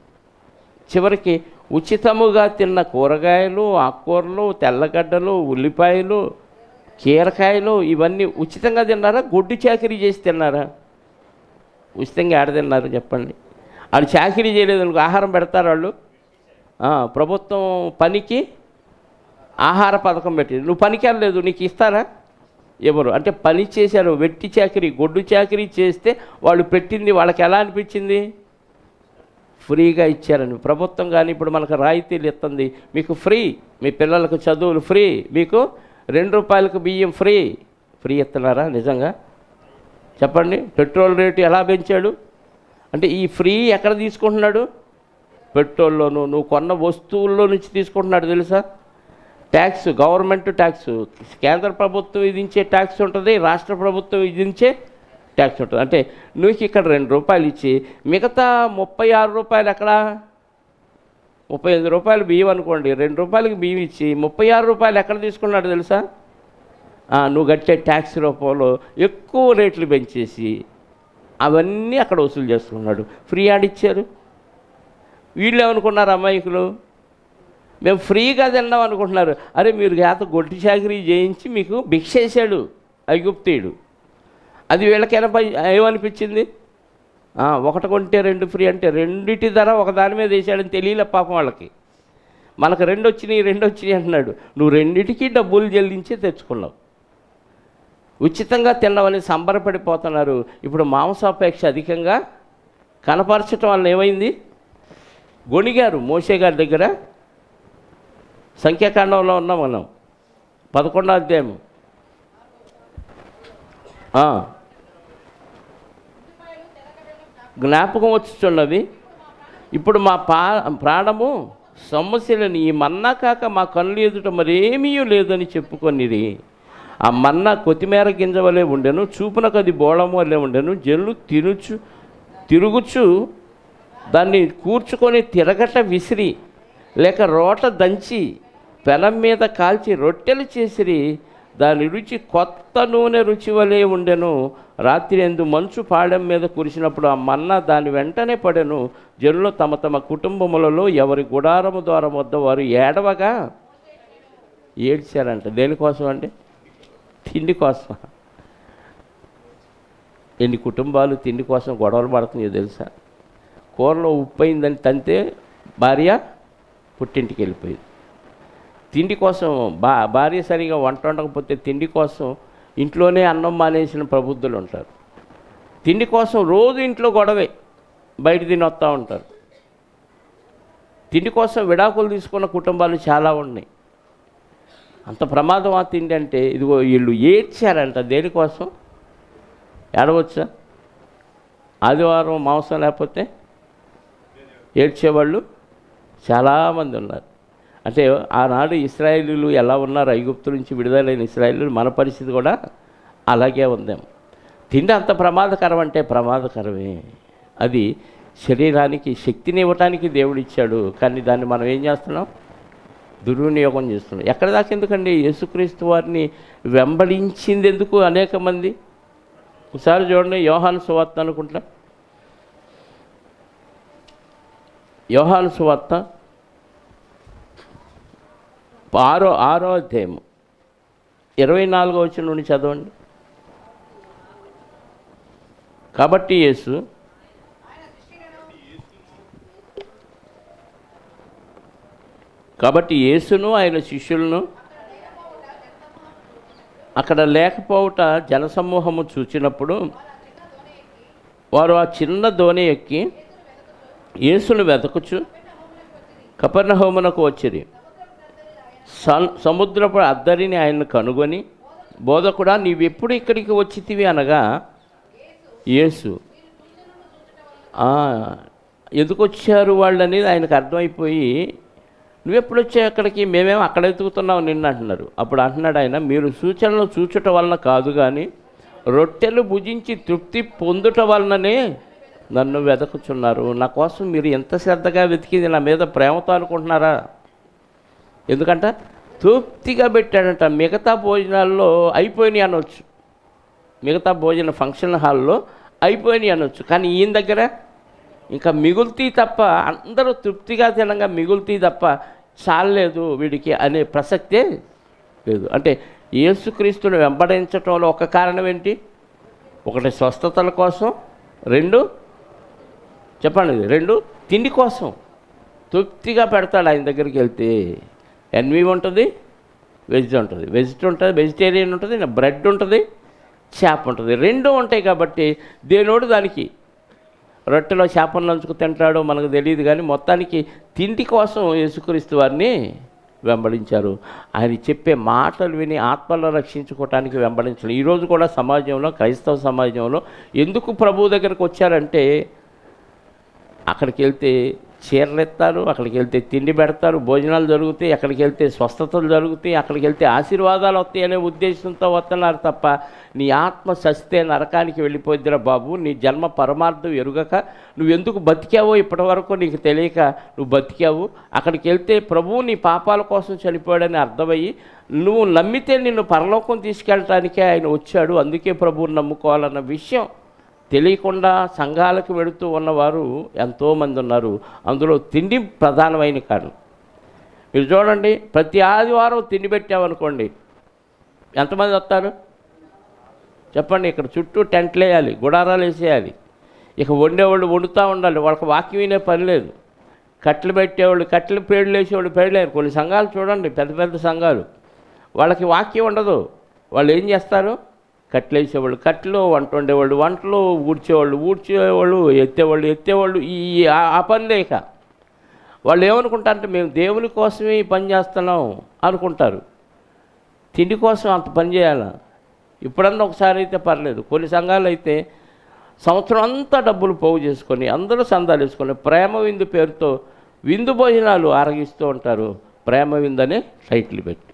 చివరికి ఉచితముగా తిన్న కూరగాయలు, ఆకుకూరలు, తెల్లగడ్డలు, ఉల్లిపాయలు, కీరకాయలు ఇవన్నీ ఉచితంగా తిన్నారా? గొడ్డు చాకరీ చేసి తిన్నారా? ఉచితంగా ఏడ తిన్నారు చెప్పండి? వాళ్ళు చాకరీ చేయలేదు, ఆహారం పెడతారు వాళ్ళు. ప్రభుత్వం పనికి ఆహార పథకం పెట్టింది, నువ్వు పనికి వెళ్ళలేదు, నీకు ఇస్తారా? ఎవరు అంటే పని చేశారు, వెట్టి చాకరీ, గొడ్డు చాకరీ చేస్తే వాళ్ళు పెట్టింది వాళ్ళకి ఎలా అనిపించింది? ఫ్రీగా ఇచ్చారని. ప్రభుత్వం కానీ ఇప్పుడు మనకు రాయితీలు ఇస్తుంది, మీకు ఫ్రీ, మీ పిల్లలకు చదువులు ఫ్రీ, మీకు 2 రూపాయలకు బియ్యం ఫ్రీ. ఫ్రీ ఇస్తున్నారా నిజంగా చెప్పండి? పెట్రోల్ రేటు ఎలా పెంచాడు? అంటే ఈ ఫ్రీ ఎక్కడ తీసుకుంటున్నాడు? పెట్రోల్లోనూ నువ్వు కొన్న వస్తువుల్లో నుంచి తీసుకుంటున్నాడు తెలుసా? ట్యాక్స్, గవర్నమెంట్ ట్యాక్స్, కేంద్ర ప్రభుత్వం విధించే ట్యాక్స్ ఉంటుంది, రాష్ట్ర ప్రభుత్వం విధించే ట్యాక్స్ ఉంటుంది. అంటే నువ్వు ఇక్కడ 2 రూపాయలు ఇచ్చి మిగతా 36 రూపాయలు ఎక్కడ? 38 రూపాయలు బియ్యం అనుకోండి, 2 రూపాయలకి బియ్యం ఇచ్చి 36 రూపాయలు ఎక్కడ తీసుకున్నాడు తెలుసా? నువ్వు కట్టే ట్యాక్స్ రూపంలో ఎక్కువ రేట్లు పెంచేసి అవన్నీ అక్కడ వసూలు చేసుకున్నాడు. ఫ్రీ ఆడిచ్చారు. వీళ్ళు ఏమనుకున్నారు అమాయకులు? మేము ఫ్రీగా తిన్నాం అనుకుంటున్నారు. అరే మీరు చేత గొడ్డు చాకరీ చేయించి మీకు భిక్ష వేసాడు ఐగుప్తీయుడు. అది వీళ్ళకి ఏమనిపించింది? 1 కొంటే 2 ఫ్రీ అంటే రెండిటి ధర ఒక దాని మీద వేసాడని తెలియలే పాపం వాళ్ళకి. మనకు 2 వచ్చినాయి అంటున్నాడు. నువ్వు రెండిటికి డబ్బులు చెల్లించి తెచ్చుకున్నావు. ఉచితంగా తిన్నామని సంబరపడిపోతున్నారు. ఇప్పుడు మాంసాపేక్ష అధికంగా కనపరచడం వల్ల ఏమైంది? గొణిగారు మోషే గారి దగ్గర. సంఖ్యాకాండంలో ఉన్నాం మనం, 11వ అధ్యాయం. జ్ఞాపకం వచ్చుచున్నవి, ఇప్పుడు మా ప్రాణము సమస్యలని, ఈ మన్నా కాక మా కళ్ళు ఎదుట మరేమీ లేదని చెప్పుకొనిది. ఆ మన్నా కొత్తిమీర గింజ వలె ఉండెను, చూపునకు అది బోళం వలె ఉండెను. జనులు తిరుగుచు దాన్ని కూర్చుకొని తిరగట విసిరి, లేక రోట దంచి పెనం మీద కాల్చి రొట్టెలు చేసిరి. దాని రుచి కొత్త నూనె రుచి వలె ఉండెను. రాత్రి ఎందు మంచు పాడెం మీద కురిసినప్పుడు ఆ మన్నా దాని వెంటనే పడెను. జనులు తమ తమ కుటుంబములలో ఎవరి గుడారము ద్వారం వద్ద వారు ఏడవగా ఏడ్చారంట. దేనికోసం అంటే? తిండి కోసం. ఎన్ని కుటుంబాలు తిండి కోసం గొడవలు పడుతున్నాయో తెలుసా? కూరలో ఉప్పు అయిందని తంతే భార్య పుట్టింటికి వెళ్ళిపోయింది. తిండి కోసం భార్య సరిగా వంట వండకపోతే తిండి కోసం ఇంట్లోనే అన్నం మానేసిన ప్రబుద్ధులు ఉంటారు. తిండి కోసం రోజు ఇంట్లో గొడవే, బయట తిని వస్తూ ఉంటారు. తిండి కోసం విడాకులు తీసుకున్న కుటుంబాలు చాలా ఉన్నాయి. అంత ప్రమాదం ఆ తిండి అంటే. ఇదిగో వీళ్ళు ఏడ్చారంట. దేనికోసం ఏడవచ్చా? ఆదివారం మాంసం లేకపోతే ఏడ్చేవాళ్ళు చాలామంది ఉన్నారు. అంటే ఆనాడు ఇశ్రాయేలీలు ఎలా ఉన్నారు, ఐగుప్తు నుంచి విడుదలైన ఇశ్రాయేలీలు, మన పరిస్థితి కూడా అలాగే ఉందేమో. తిండి అంత ప్రమాదకరం అంటే ప్రమాదకరమే. అది శరీరానికి శక్తిని ఇవ్వటానికి దేవుడు ఇచ్చాడు, కానీ దాన్ని మనం ఏం చేస్తున్నాం? దుర్వినియోగం చేస్తున్నాం. ఎక్కడ దాకా ఎందుకండి? యేసుక్రీస్తు వారిని వెంబడించింది ఎందుకు అనేక మంది? ఒకసారి చూడండి, యోహాను సువార్త అనుకుంటా, యోహాను సువార్త 6వ అధ్యాయం 24వ వచనం నుండి చదవండి. కాబట్టి యేసును ఆయన శిష్యులను అక్కడ లేకపోవుట జనసమూహము చూచినప్పుడు వారు ఆ చిన్న దోణి ఎక్కి యేసును వెతకుచు కపెర్నహూమునకు వచ్చిరి. సముద్రపు అద్దరిని ఆయన కనుగొని, బోధకుడా, నీవెప్పుడు ఇక్కడికి వచ్చితివి అనగా, యేసు ఎందుకు వచ్చారు వాళ్ళు అనేది ఆయనకు అర్థమైపోయి, నువ్వెప్పుడు వచ్చావు అక్కడికి? మేమేమో అక్కడ ఎతుకుతున్నావు నిన్ను అంటున్నారు. అప్పుడు అంటున్నాడు ఆయన, మీరు సూచనలు చూచుట వలన కాదు కానీ రొట్టెలు భుజించి తృప్తి పొందుట వలననే నన్ను వెతకుచున్నారు. నా కోసం మీరు ఎంత శ్రద్ధగా వెతికింది నా మీద ప్రేమతో అనుకుంటున్నారా? ఎందుకంట తృప్తిగా పెట్టాడంట. మిగతా భోజనాల్లో అయిపోయినాయి అనొచ్చు, మిగతా భోజన ఫంక్షన్ హాల్లో అయిపోయినాయి అనొచ్చు, కానీ ఈయన దగ్గర ఇంకా మిగులుతీ తప్ప, అందరూ తృప్తిగా తినగా మిగులుతీ తప్ప చాలేదు వీడికి అనే ప్రసక్తే లేదు. అంటే యేసుక్రీస్తుని వెంబడించటంలో ఒక కారణం ఏంటి? ఒకటి స్వస్థతల కోసం, 2 చెప్పండి, 2 తిండి కోసం. తృప్తిగా పెడతాడు ఆయన దగ్గరికి వెళ్తే. ఎన్వి ఉంటుంది, వెజ్ ఉంటుంది, వెజిటేరియన్ ఉంటుంది, బ్రెడ్ ఉంటుంది, చేప ఉంటుంది, 2 ఉంటాయి. కాబట్టి దేనోడు దానికి రొట్టెలో చేపను నంచుకు తింటాడో మనకు తెలియదు, కానీ మొత్తానికి తిండి కోసం యేసుక్రీస్తు వారిని వెంబడించారు. ఆయన చెప్పే మాటలు విని ఆత్మలను రక్షించుకోవటానికి వెంబడించారు. ఈరోజు కూడా సమాజంలో, క్రైస్తవ సమాజంలో ఎందుకు ప్రభువు దగ్గరకు వచ్చారంటే, అక్కడికి వెళ్తే చీరలు ఎత్తారు, అక్కడికి వెళ్తే తిండి పెడతారు, భోజనాలు జరుగుతాయి, అక్కడికి వెళ్తే స్వస్థతలు జరుగుతాయి, అక్కడికి వెళ్తే ఆశీర్వాదాలు వస్తాయి అనే ఉద్దేశంతో వస్తున్నారు తప్ప, నీ ఆత్మ సస్తే నరకానికి వెళ్ళిపోద్దిరా బాబు, నీ జన్మ పరమార్థం ఎరుగక నువ్వెందుకు బతికావో ఇప్పటివరకు నీకు తెలియక నువ్వు బతికావు. అక్కడికి వెళ్తే ప్రభువు నీ పాపాల కోసం చనిపోయాడని అర్థమయ్యి నువ్వు నమ్మితే నిన్ను పరలోకం తీసుకెళ్ళటానికే ఆయన వచ్చాడు, అందుకే ప్రభువుని నమ్ముకోవాలన్న విషయం తెలియకుండా సంఘాలకు వెళుతూ ఉన్నవారు ఎంతోమంది ఉన్నారు. అందులో తిండి ప్రధానమైన కారణం. మీరు చూడండి, ప్రతి ఆదివారం తిండి పెట్టామనుకోండి, ఎంతమంది వస్తారు చెప్పండి? ఇక్కడ చుట్టూ టెంట్లు వేయాలి, గుడారాలు వేసేయాలి, ఇక వండేవాళ్ళు వండుతూ ఉండాలి, వాళ్ళకి వాక్యం వినే పని లేదు. కట్టెలు పెట్టేవాళ్ళు కట్టెలు, పేర్లు వేసేవాళ్ళు పేర్లేరు. కొన్ని సంఘాలు చూడండి, పెద్ద పెద్ద సంఘాలు, వాళ్ళకి వాక్యం ఉండదు. వాళ్ళు ఏం చేస్తారు? కట్టెలు వేసేవాళ్ళు కట్టెలు, వంట వండేవాళ్ళు వంటలు, ఊడ్చేవాళ్ళు, ఎత్తేవాళ్ళు, ఆ పని లేక వాళ్ళు ఏమనుకుంటారంటే, మేము దేవుని కోసమే ఈ పని చేస్తున్నాం అనుకుంటారు. తిండి కోసం అంత పని చేయాలా? ఇప్పుడన్నా ఒకసారి అయితే పర్లేదు. కొన్ని సంఘాలు అయితే సంవత్సరం అంతా డబ్బులు పోగు చేసుకొని, అందరూ సందాలు వేసుకొని ప్రేమ విందు పేరుతో విందు భోజనాలు ఆరగిస్తూ ఉంటారు. ప్రేమ విందనే టైటిల్ పెట్టి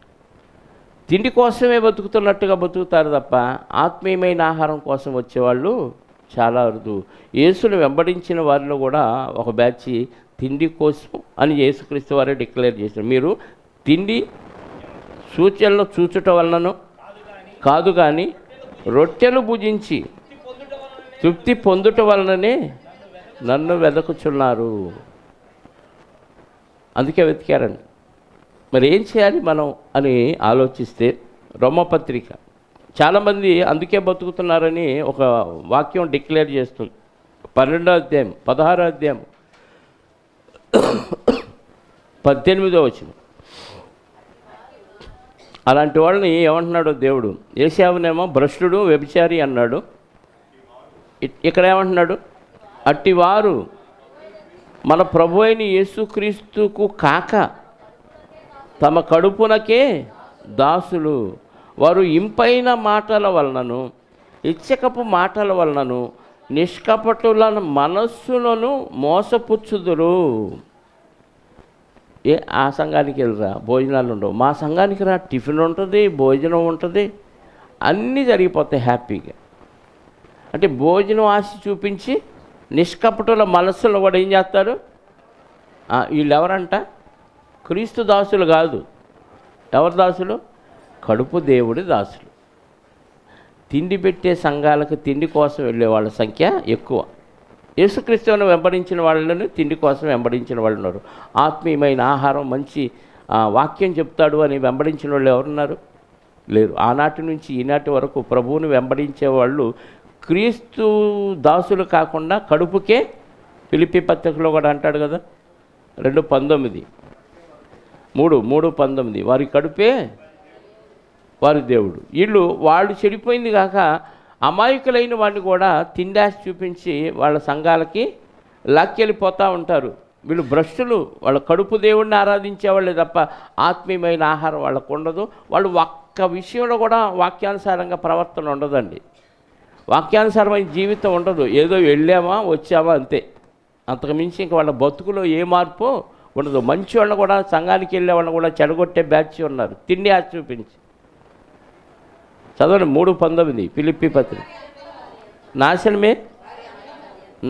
తిండి కోసమే బతుకుతున్నట్టుగా బతుకుతారు తప్ప ఆత్మీయమైన ఆహారం కోసం వచ్చేవాళ్ళు చాలా అరుదు. యేసును వెంబడించిన వారిలో కూడా ఒక బ్యాచ్ తిండి కోసం అని యేసుక్రీస్తు వారే డిక్లేర్ చేశారు. మీరు తిండి సూచనలు చూచుట వలనను కాదు కానీ రొట్టెలు భుజించి తృప్తి పొందుట వలననే నన్ను వెదకుచున్నారు. అందుకే వెతికారండి. మరి ఏం చేయాలి మనం అని ఆలోచిస్తే, రోమపత్రిక చాలామంది అందుకే బతుకుతున్నారని ఒక వాక్యం డిక్లేర్ చేస్తుంది. 12వ అధ్యాయం 16వ అధ్యాయం 18వ వచనం. అలాంటి వాళ్ళని ఏమంటున్నాడో దేవుడు, ఏశావునేమో భ్రష్టుడు వ్యభిచారి అన్నాడు. ఇక్కడ ఏమంటున్నాడు? అట్టివారు మన ప్రభు అయిన యేసుక్రీస్తుకు కాక తమ కడుపునకే దాసులు. వారు ఇంపైన మాటల వలనను ఇచ్చకపు మాటల వలనను నిష్కపటుల మనస్సులను మోసపుచ్చుదురు. ఆ సంఘానికి వెళ్ళరా, భోజనాలు ఉండవు. మా సంఘానికి రా, టిఫిన్ ఉంటుంది, భోజనం ఉంటుంది, అన్నీ జరిగిపోతాయి హ్యాపీగా. అంటే భోజనం ఆశ చూపించి నిష్కపటుల మనస్సులో కూడా ఏం చేస్తారు? వీళ్ళు ఎవరంట? క్రీస్తు దాసులు కాదు. ఎవరు దాసులు? కడుపు దేవుడి దాసులు. తిండి పెట్టే సంఘాలకు తిండి కోసం వెళ్ళే వాళ్ళ సంఖ్య ఎక్కువ. యేసుక్రీస్తువును వెంబడించిన వాళ్ళని తిండి కోసం వెంబడించిన వాళ్ళు ఉన్నారు. ఆత్మీయమైన ఆహారం, మంచి వాక్యం చెప్తాడు అని వెంబడించిన వాళ్ళు ఎవరున్నారు? లేరు. ఆనాటి నుంచి ఈనాటి వరకు ప్రభువుని వెంబడించే వాళ్ళు క్రీస్తు దాసులు కాకుండా కడుపుకే, ఫిలిప్పీ పత్రికలో కూడా అంటాడు కదా 2:19, 3:19, వారి కడుపే వారి దేవుడు. వాళ్ళు చెడిపోయింది కాక అమాయకులైన వాడిని కూడా తిండాసి చూపించి వాళ్ళ సంఘాలకి లాక్కెళ్ళిపోతూ ఉంటారు. వీళ్ళు భ్రష్టులు. వాళ్ళ కడుపు దేవుడిని ఆరాధించేవాళ్ళే తప్ప ఆత్మీయమైన ఆహారం వాళ్ళకు ఉండదు. వాళ్ళు ఒక్క విషయంలో కూడా వాక్యానుసారంగా ప్రవర్తన ఉండదండి. వాక్యానుసారమైన జీవితం ఉండదు. ఏదో వెళ్ళామా వచ్చామా అంతే. అంతకుమించి ఇంక వాళ్ళ బతుకులో ఏ మార్పు ఉండదు. మంచి వాళ్ళని కూడా, సంఘానికి వెళ్ళే వాళ్ళని కూడా చెడగొట్టే బ్యాచ్ ఉన్నారు తిండి ఆశ చూపించి. చదవండి 3:19 ఫిలిప్పీ పత్రిక.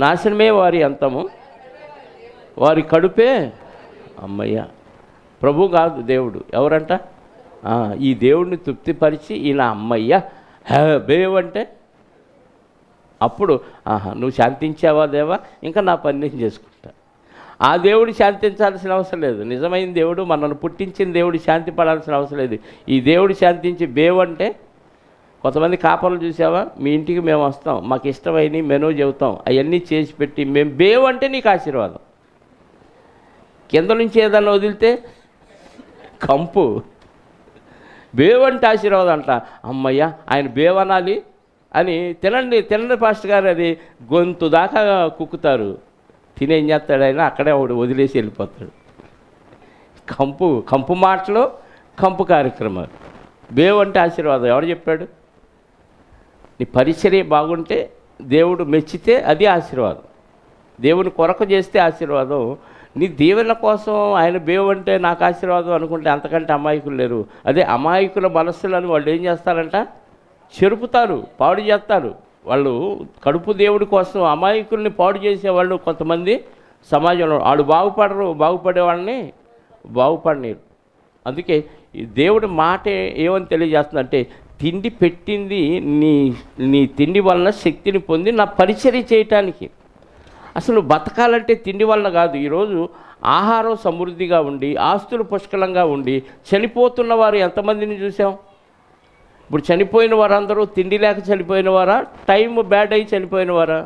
నాశనమే వారి అంతము, వారి కడుపే. అమ్మయ్య, ప్రభు కాదు దేవుడు. ఎవరంట? ఈ దేవుడిని తృప్తిపరిచి ఈయన అమ్మయ్య బేవంటే అప్పుడు నువ్వు శాంతించావా దేవా, ఇంకా నా పని నేను చేసుకుంటా. ఆ దేవుడు శాంతించాల్సిన అవసరం లేదు. నిజమైన దేవుడు, మనల్ని పుట్టించిన దేవుడు శాంతి పడాల్సిన అవసరం లేదు. ఈ దేవుడు శాంతించి బేవంటే, కొంతమంది కాపర్లు చూసావా, మీ ఇంటికి మేము వస్తాం, మాకు ఇష్టమైన మెనూ చెబుతాం, అవన్నీ చేసి పెట్టి మేము బేవంటే నీకు ఆశీర్వాదం. కింద నుంచి ఏదన్నా వదిలితే కంపు. బేవంటే ఆశీర్వాదం అంట. అమ్మయ్య ఆయన బేవనాలి అని తినండి పాస్టర్ గారు అది గొంతు దాకా కుక్కుతారు. తినేం చేస్తాడు ఆయన? అక్కడే ఒకడు వదిలేసి వెళ్ళిపోతాడు. కంపు మాటలు, కంపు కార్యక్రమాలు. బేవంటే ఆశీర్వాదం ఎవరు చెప్పాడు? నీ పరిచర్య బాగుంటే, దేవుడు మెచ్చితే అది ఆశీర్వాదం. దేవుని కొరకు చేస్తే ఆశీర్వాదం. నీ దీవెన కోసం ఆయన బేవంటే నాకు ఆశీర్వాదం అనుకుంటే అంతకంటే అమాయకులు లేరు. అదే అమాయకుల మనస్సులను వాళ్ళు ఏం చేస్తారంట? చెరుపుతారు, పాడు చేస్తారు. వాళ్ళు కడుపు దేవుడి కోసం అమాయకుల్ని పాడు చేసేవాళ్ళు కొంతమంది సమాజంలో. వాళ్ళు బాగుపడే వాళ్ళని బాగుపడలేరు. అందుకే దేవుడి మాట ఏమని తెలియజేస్తుందంటే, తిండి పెట్టింది నీ తిండి వలన శక్తిని పొంది నా పరిచర్య చేయటానికి. అసలు బతకాలంటే తిండి వలన కాదు. ఈరోజు ఆహారం సమృద్ధిగా ఉండి, ఆస్తులు పుష్కలంగా ఉండి చనిపోతున్న వారు ఎంతమందిని చూసాం? ఇప్పుడు చనిపోయిన వారందరూ తిండి లేక చనిపోయిన వారా, టైం బ్యాడ్ అయ్యి చనిపోయిన వారా?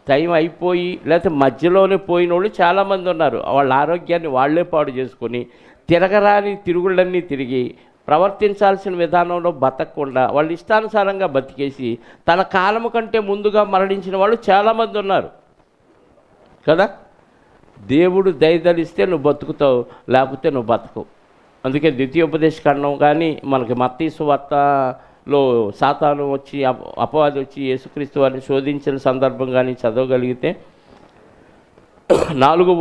టైం అయిపోయి లేకపోతే మధ్యలోనే పోయిన వాళ్ళు చాలామంది ఉన్నారు. వాళ్ళ ఆరోగ్యాన్ని వాళ్ళే పాడు చేసుకొని తిరగరాని తిరుగుళ్ళన్నీ తిరిగి ప్రవర్తించాల్సిన విధానంలో బతకకుండా వాళ్ళ ఇష్టానుసారంగా బతికేసి తన కాలము కంటే ముందుగా మరణించిన వాళ్ళు చాలామంది ఉన్నారు కదా. దేవుడు దయదలిస్తే నువ్వు బతుకుతావు, లేకపోతే నువ్వు బతకవు. అందుకే ద్వితీయోపదేశకాండం కానీ మనకి మత్తయి సువార్తలో సాతాను వచ్చి అపవాది వచ్చి యేసుక్రీస్తు వారిని శోధించిన సందర్భం కానీ చదవగలిగితే 4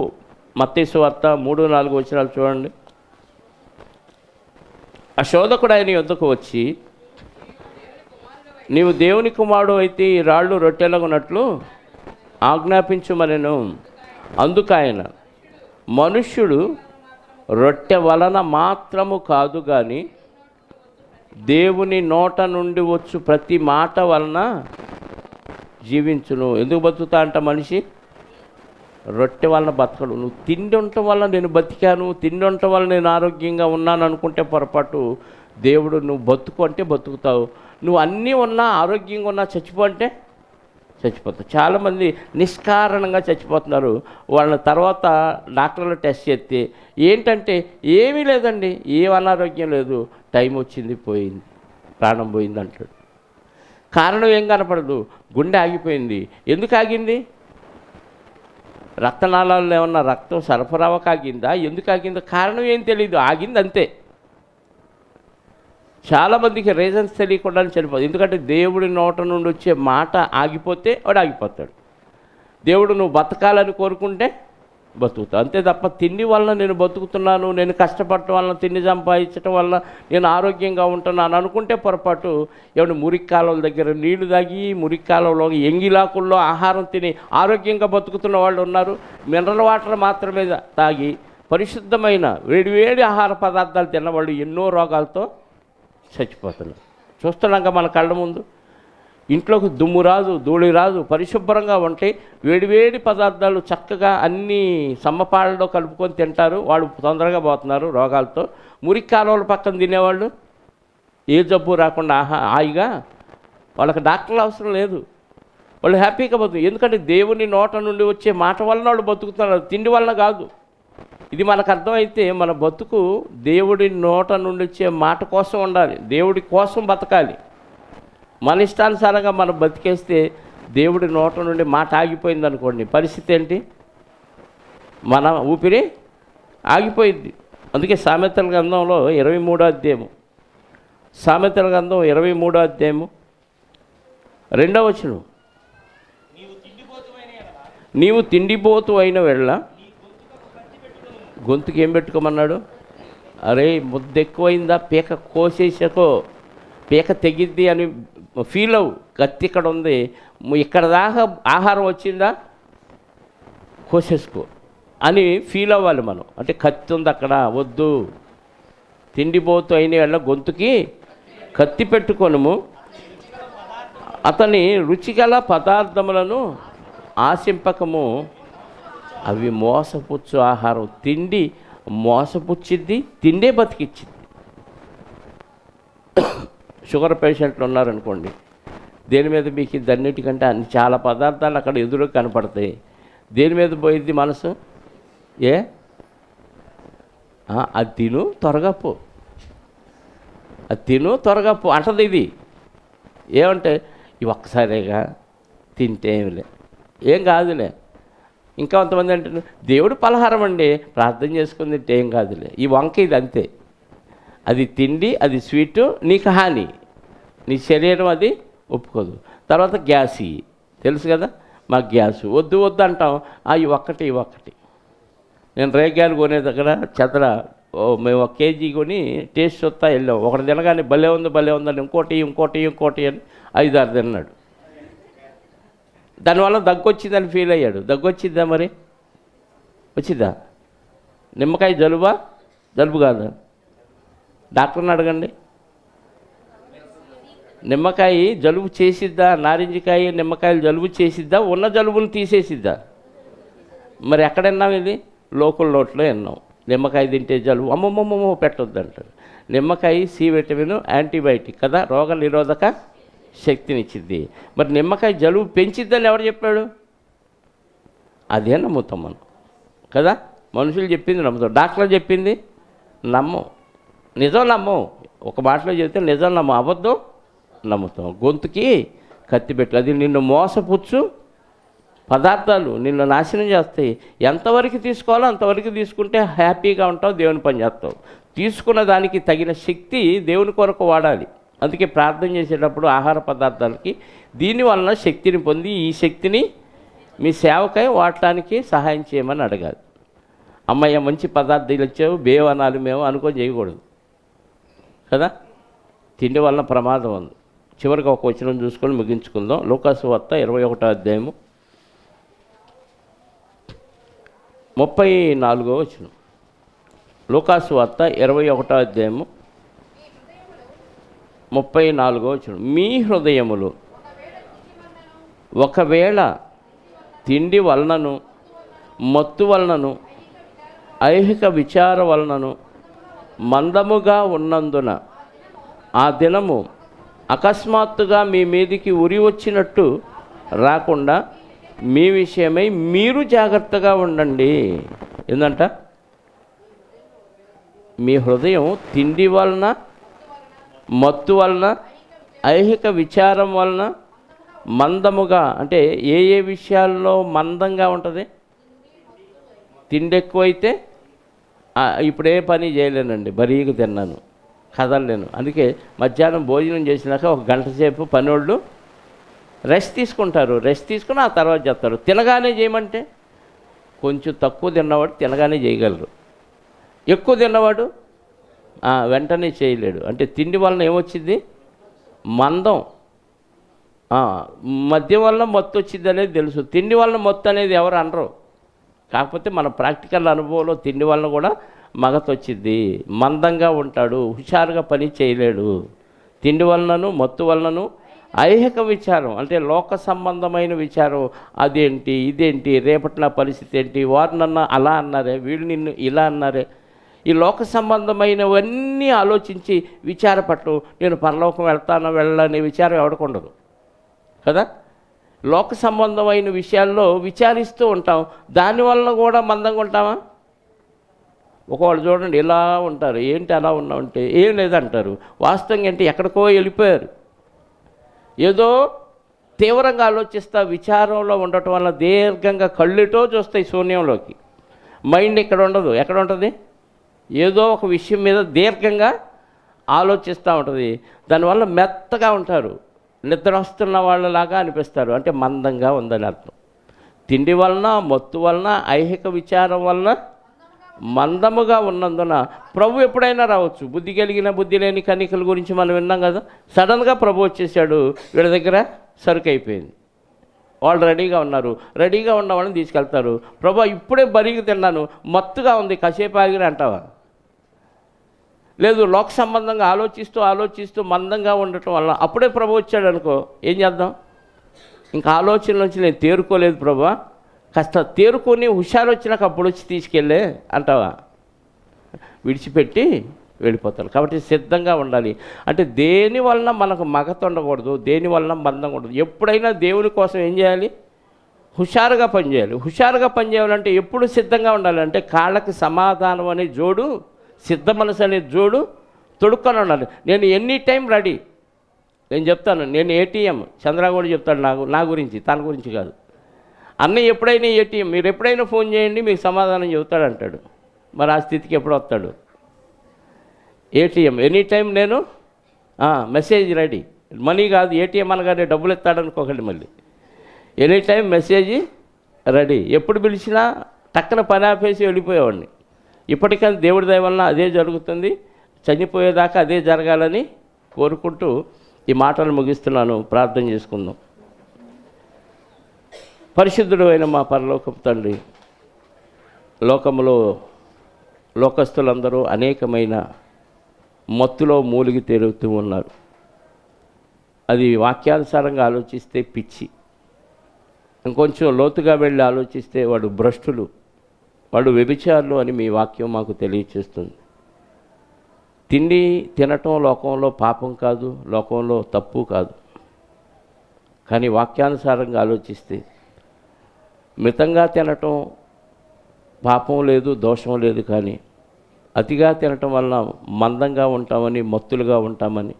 మత్తయి సువార్త 3-4 వచనాలు చూడండి. ఆ శోధకుడు ఆయన యొద్దకు వచ్చి, నీవు దేవుని కుమారుడు అయితే ఈ రాళ్ళు రొట్టెలగునట్లు ఆజ్ఞాపించుమనెను. అందుకు ఆయన, మనుష్యుడు రొట్టె వలన మాత్రము కాదు కానీ దేవుని నోట నుండి వచ్చు ప్రతి మాట వలన జీవించును. ఎందుకు బతుకుతా అంట మనిషి? రొట్టె వలన బతకడు. నువ్వు తిండి ఉండటం వల్ల నేను బతికాను, తిండి ఉండటం వల్ల నేను ఆరోగ్యంగా ఉన్నాను అనుకుంటే పొరపాటు. దేవుడు నువ్వు బతుకు అంటే బతుకుతావు, నువ్వు అన్నీ ఉన్నా ఆరోగ్యంగా ఉన్నా చచ్చిపో అంటే చచ్చిపోతావు. చాలామంది నిష్కారణంగా చచ్చిపోతున్నారు. వాళ్ళ తర్వాత డాక్టర్లు టెస్ట్ చేస్తే ఏంటంటే ఏమీ లేదండి, ఏం అనారోగ్యం లేదు, టైం వచ్చింది పోయింది, ప్రాణం పోయింది అంటాడు. కారణం ఏం కనపడదు, గుండె ఆగిపోయింది. ఎందుకు ఆగింది? రక్తనాళాల్లో ఏమన్నా రక్తం సరఫరావక ఆగిందా? ఎందుకు ఆగిందో కారణం ఏం తెలియదు, ఆగింది అంతే. చాలామందికి రీజన్స్ తెలియకుండా చనిపోతుంది. ఎందుకంటే దేవుడి నోట నుండి వచ్చే మాట ఆగిపోతే వాడు ఆగిపోతాడు. దేవుడు నువ్వు బతకాలని కోరుకుంటే బతుకుతావు. అంతే తప్ప తిండి వలన నేను బతుకుతున్నాను, నేను కష్టపడటం వలన, తిండి సంపాదించడం వల్ల నేను ఆరోగ్యంగా ఉంటున్నాను అనుకుంటే పొరపాటు. ఏమంటే మురికి కాలువల దగ్గర నీళ్లు తాగి, మురికి కాలువలో ఎంగిలాకుల్లో ఆహారం తిని ఆరోగ్యంగా బతుకుతున్న వాళ్ళు ఉన్నారు. మినరల్ వాటర్ మాత్రమే తాగి పరిశుద్ధమైన వేడివేడి ఆహార పదార్థాలు తిన్నవాళ్ళు ఎన్నో రోగాలతో చచ్చిపోతున్నారు. చూస్తున్నాక మన కళ్ళ ముందు. ఇంట్లోకి దుమ్ము రాదు, ధూళి రాదు, పరిశుభ్రంగా ఉంటే వేడివేడి పదార్థాలు చక్కగా అన్నీ సమ్మపాళ్ళలో కలుపుకొని తింటారు. వాళ్ళు తొందరగా పోతున్నారు రోగాలతో. మురికి కాలువల పక్కన తినేవాళ్ళు ఏ జబ్బు రాకుండా హాయిగా, వాళ్ళకి డాక్టర్లు అవసరం లేదు, వాళ్ళు హ్యాపీగా బతుకు. ఎందుకంటే దేవుని నోట నుండి వచ్చే మాట వలన వాళ్ళు బతుకుతున్నారు, తిండి వలన కాదు. ఇది మనకు అర్థమైతే మన బతుకు దేవుడి నోట నుండి వచ్చే మాట కోసం ఉండాలి, దేవుడి కోసం బతకాలి. మన ఇష్టానుసారంగా మనం బతికేస్తే దేవుడి నోట నుండి మాట ఆగిపోయింది అనుకోండి, పరిస్థితి ఏంటి? మన ఊపిరి ఆగిపోయింది. అందుకే సామెతల గ్రంథంలో 23వ అధ్యాయము, సామెతల గ్రంథం 23వ అధ్యాయము 2వ వచనం, నీవు తిండిపోతు అయిన వేళ గొంతుకి ఏం పెట్టుకోమన్నాడు? అరే ముద్ద ఎక్కువైందా, పీక కోసేసకో, పీక తెగిద్ది అని ఫీల్ అవ్వు. కత్తి ఇక్కడ ఉంది, ఇక్కడ దాకా ఆహారం వచ్చిందా కోసేసుకో అని ఫీల్ అవ్వాలి మనం. అంటే కత్తి ఉంది అక్కడ, వద్దు. తిండిపోతూ అయిన వాళ్ళ గొంతుకి కత్తి పెట్టుకొనుము, అతని రుచిగల పదార్థములను ఆశింపకము, అవి మోసపుచ్చు ఆహారం. తిండి మోసపుచ్చిద్ది, తిండే బతికిచ్చిద్ది. షుగర్ పేషెంట్లు ఉన్నారనుకోండి, దేని మీద మీకు ఇదన్నిటికంటే అన్ని చాలా పదార్థాలు అక్కడ ఎదురు కనపడతాయి. దేని మీద పోయిద్ది మనసు? అది తిను త్వరగా పో, అది తిను త్వరగా పో అంటది. ఇది ఏమంటే ఇవి ఒక్కసారిగా తింటే ఏం కాదులే. ఇంకా కొంతమంది అంటే దేవుడు పలహారం అండి, ప్రార్థన చేసుకుని తింటే ఏం కాదులే. ఈ వంక ఇది అంతే. అది తిండి, అది స్వీటు, నీకు హాని, నీ శరీరం అది ఒప్పుకోదు. తర్వాత గ్యాస్ ఇవి తెలుసు కదా, మాకు గ్యాస్ వద్దు వద్దు అంటాం. ఇవి ఒక్కటి. నేను రేగ్యాలు కొనే దగ్గర మేము 1 కేజీ కొని టేస్ట్ చూస్తా వెళ్ళాం. ఒకటి తినగానే భలే ఉందని ఇంకోటి అని 5-6 తిన్నాడు. దానివల్ల దగ్గు వచ్చిందని ఫీల్ అయ్యాడు. దగ్గు వచ్చిద్దా? మరి వచ్చిద్దా? నిమ్మకాయ జలుబు కాదా? డాక్టర్ని అడగండి. నిమ్మకాయ జలుబు చేసిద్దా? నారింజకాయ నిమ్మకాయలు జలుబు చేసిద్దా? ఉన్న జలుబును తీసేసిద్దా? మరి ఎక్కడ విన్నాం? ఇది లోకల్ నోట్లో విన్నాం. నిమ్మకాయ తింటే జలుబు అమ్మమ్మమ్మో పెట్టొద్దు అంటారు. నిమ్మకాయ సి విటమిన్, యాంటీబయాటిక్ కదా, రోగ నిరోధక శక్తినిచ్చిద్ది. మరి నిమ్మకాయ జలుబు పెంచిద్దని ఎవరు చెప్పాడు? అదే నమ్ముతాం మనం కదా. మనుషులు చెప్పింది నమ్ముతాం, డాక్టర్లు చెప్పింది నమ్మం. నిజం నమ్మం. ఒక మాటలో చెప్తే నిజం నమ్మం, అబద్ధం నమ్ముతాం. గొంతుకి కత్తి పెట్టు. అది నిన్ను మోసపుచ్చు పదార్థాలు నిన్ను నాశనం చేస్తాయి. ఎంతవరకు తీసుకోవాలో అంతవరకు తీసుకుంటే హ్యాపీగా ఉంటావు, దేవుని పని చేస్తావు. తీసుకున్న దానికి తగిన శక్తి దేవుని కొరకు వాడాలి. అందుకే ప్రార్థన చేసేటప్పుడు ఆహార పదార్థాలకి దీనివలన శక్తిని పొంది ఈ శక్తిని మీ సేవకై వాడటానికి సహాయం చేయమని అడగాలి. అమ్మయ్య మంచి పదార్థాలు ఇచ్చావు, బేవనాలు మేము అనుకొని చేయకూడదు కదా. తిండి వలన ప్రమాదం ఉంది. చివరిగా ఒక వచనం చూసుకొని ముగించుకుందాం. లూకాసు వార్త 21వ అధ్యాయము 34వ వచనం. లూకాసు వార్త 21వ అధ్యాయము 34వ వచనం. మీ హృదయములు ఒకవేళ తిండి వలనను, మత్తు వలనను, ఐహిక విచార వలనను మందముగా ఉన్నందున ఆ దినము అకస్మాత్తుగా మీ మీదికి ఉరి వచ్చినట్టు రాకుండా మీ విషయమై మీరు జాగ్రత్తగా ఉండండి. ఏందంట? మీ హృదయం తిండి వలన, మత్తు వలన, ఐహిక విచారం వలన మందముగా, అంటే ఏ విషయాల్లో మందంగా ఉంటుంది? తిండి ఎక్కువైతే ఇప్పుడే పని చేయలేనండి, బరీగా తిన్నాను, కదలలేను. అందుకే మధ్యాహ్నం భోజనం చేసినాక 1 గంట సేపు కొంచెం తక్కువ తిన్నవాడు తినగానే చేయగలరు, ఎక్కువ తిన్నవాడు వెంటనే చేయలేడు. అంటే తిండి వలన ఏమొచ్చింది? మందం. మద్యం వలన మత్తు వచ్చింది అనేది తెలుసు, తిండి వలన మత్తు అనేది ఎవరు అనరు. కాకపోతే మన ప్రాక్టికల్ అనుభవంలో తిండి వలన కూడా మగత వచ్చింది, మందంగా ఉంటాడు, హుషారుగా పని చేయలేడు. తిండి వలనను మత్తు వలనను ఐహిక విచారం, అంటే లోక సంబంధమైన విచారం, అదేంటి ఇదేంటి, రేపటి నా పరిస్థితి ఏంటి, వారు నన్ను అలా అన్నారే, వీళ్ళు నిన్ను ఇలా అన్నారే, ఈ లోక సంబంధమైనవన్నీ ఆలోచించి విచారపట్టు. నేను పరలోకం వెళ్తానో వెళ్ళాలనే విచారం ఎవరికి కదా. లోక సంబంధమైన విషయాల్లో విచారిస్తూ ఉంటాం, దానివల్ల కూడా మందంగా ఉంటామా? ఒకవాళ్ళు చూడండి ఇలా ఉంటారు, ఏంటి అలా ఉన్నామంటే ఏం లేదంటారు, వాస్తవంగా అంటే ఎక్కడికో వెళ్ళిపోయారు. ఏదో తీవ్రంగా ఆలోచిస్తా విచారంలో ఉండటం వల్ల దీర్ఘంగా కళ్ళుటో చూస్తాయి శూన్యంలోకి. మైండ్ ఇక్కడ ఉండదు, ఎక్కడ ఉంటుంది? ఏదో ఒక విషయం మీద దీర్ఘంగా ఆలోచిస్తూ ఉంటుంది. దానివల్ల మెత్తగా ఉంటారు, నిద్ర వస్తున్న వాళ్ళలాగా అనిపిస్తారు, అంటే మందంగా ఉందని అర్థం. తిండి వలన మత్తు వలన ఐహిక విచారం వలన మందముగా ఉన్నందున ప్రభు ఎప్పుడైనా రావచ్చు. బుద్ధి కలిగిన బుద్ధి లేని కన్యకల గురించి మనం విన్నాం కదా. సడన్గా ప్రభు వచ్చేసాడు, వీళ్ళ దగ్గర సరుకు అయిపోయింది, వాళ్ళు రెడీగా ఉన్నారు, రెడీగా ఉన్న వాళ్ళని తీసుకెళ్తారు. ప్రభు ఇప్పుడే బరిగి తిన్నాను, మత్తుగా ఉంది, కాసేపు ఆగిన అంటావా? లేదు, లోక సంబంధంగా ఆలోచిస్తూ మందంగా ఉండటం వల్ల అప్పుడే ప్రభు వచ్చాడు అనుకో, ఏం చేద్దాం? ఇంకా ఆలోచన నుంచి నేను తేరుకోలేదు ప్రభు, కాస్త తేరుకొని హుషారు వచ్చినాక అప్పుడు వచ్చి తీసుకెళ్ళే అంటావా? విడిచిపెట్టి వెళ్ళిపోతారు. కాబట్టి సిద్ధంగా ఉండాలి. అంటే దేని వలన మనకు మగత ఉండకూడదు, దేని వలన మందంగా ఉండదు. ఎప్పుడైనా దేవుని కోసం ఏం చేయాలి? హుషారుగా పనిచేయాలి. హుషారుగా పనిచేయాలంటే ఎప్పుడు సిద్ధంగా ఉండాలి అంటే కాళ్ళకి సమాధానం అనే జోడు, సిద్ధ మనసు అనే జోడు తొడుక్కొని ఉండాలి. నేను ఎనీ టైం రెడీ. నేను చెప్తాను, నేను ఏటీఎం. చంద్రగౌడ్ చెప్తాడు నా గురించి, తన గురించి కాదు. అన్నయ్య ఎప్పుడైనా ఏటీఎం, మీరు ఎప్పుడైనా ఫోన్ చేయండి మీకు సమాధానం చెబుతాడు అంటాడు. మరి ఆ స్థితికి ఎప్పుడు వస్తాడు? ఏటీఎం ఎనీ టైం నేను మెసేజ్ రెడీ. మనీ కాదు, ఏటీఎం అనగానే డబ్బులు ఇస్తాడనుకోకండి. మళ్ళీ ఎనీ టైం మెసేజ్ రెడీ. ఎప్పుడు పిలిచినా టక్కన పని ఆపేసి వెళ్ళిపోయేవాడిని. ఇప్పటికీ దేవుడి దయ వలన అదే జరుగుతుంది, చనిపోయేదాకా అదే జరగాలని కోరుకుంటూ ఈ మాటలు ముగిస్తున్నాను. ప్రార్థన చేసుకుందాం. పరిశుద్ధుడు అయిన మా పరలోకపు తండ్రి, లోకములో లోకస్తులందరూ అనేకమైన మత్తులో మూలిగి తేలుతూ ఉన్నారు. అది వాక్యానుసారంగా ఆలోచిస్తే పిచ్చి, ఇంకొంచెం లోతుగా వెళ్ళి ఆలోచిస్తే వాడు భ్రష్టులు, వాడు వ్యభిచారులు అని మీ వాక్యం మాకు తెలియచేస్తుంది. తిండి తినటం లోకంలో పాపం కాదు, లోకంలో తప్పు కాదు. కానీ వాక్యానుసారంగా ఆలోచిస్తే మితంగా తినటం పాపం లేదు, దోషం లేదు. కానీ అతిగా తినటం వలన మందంగా ఉంటామని, మత్తులుగా ఉంటామని,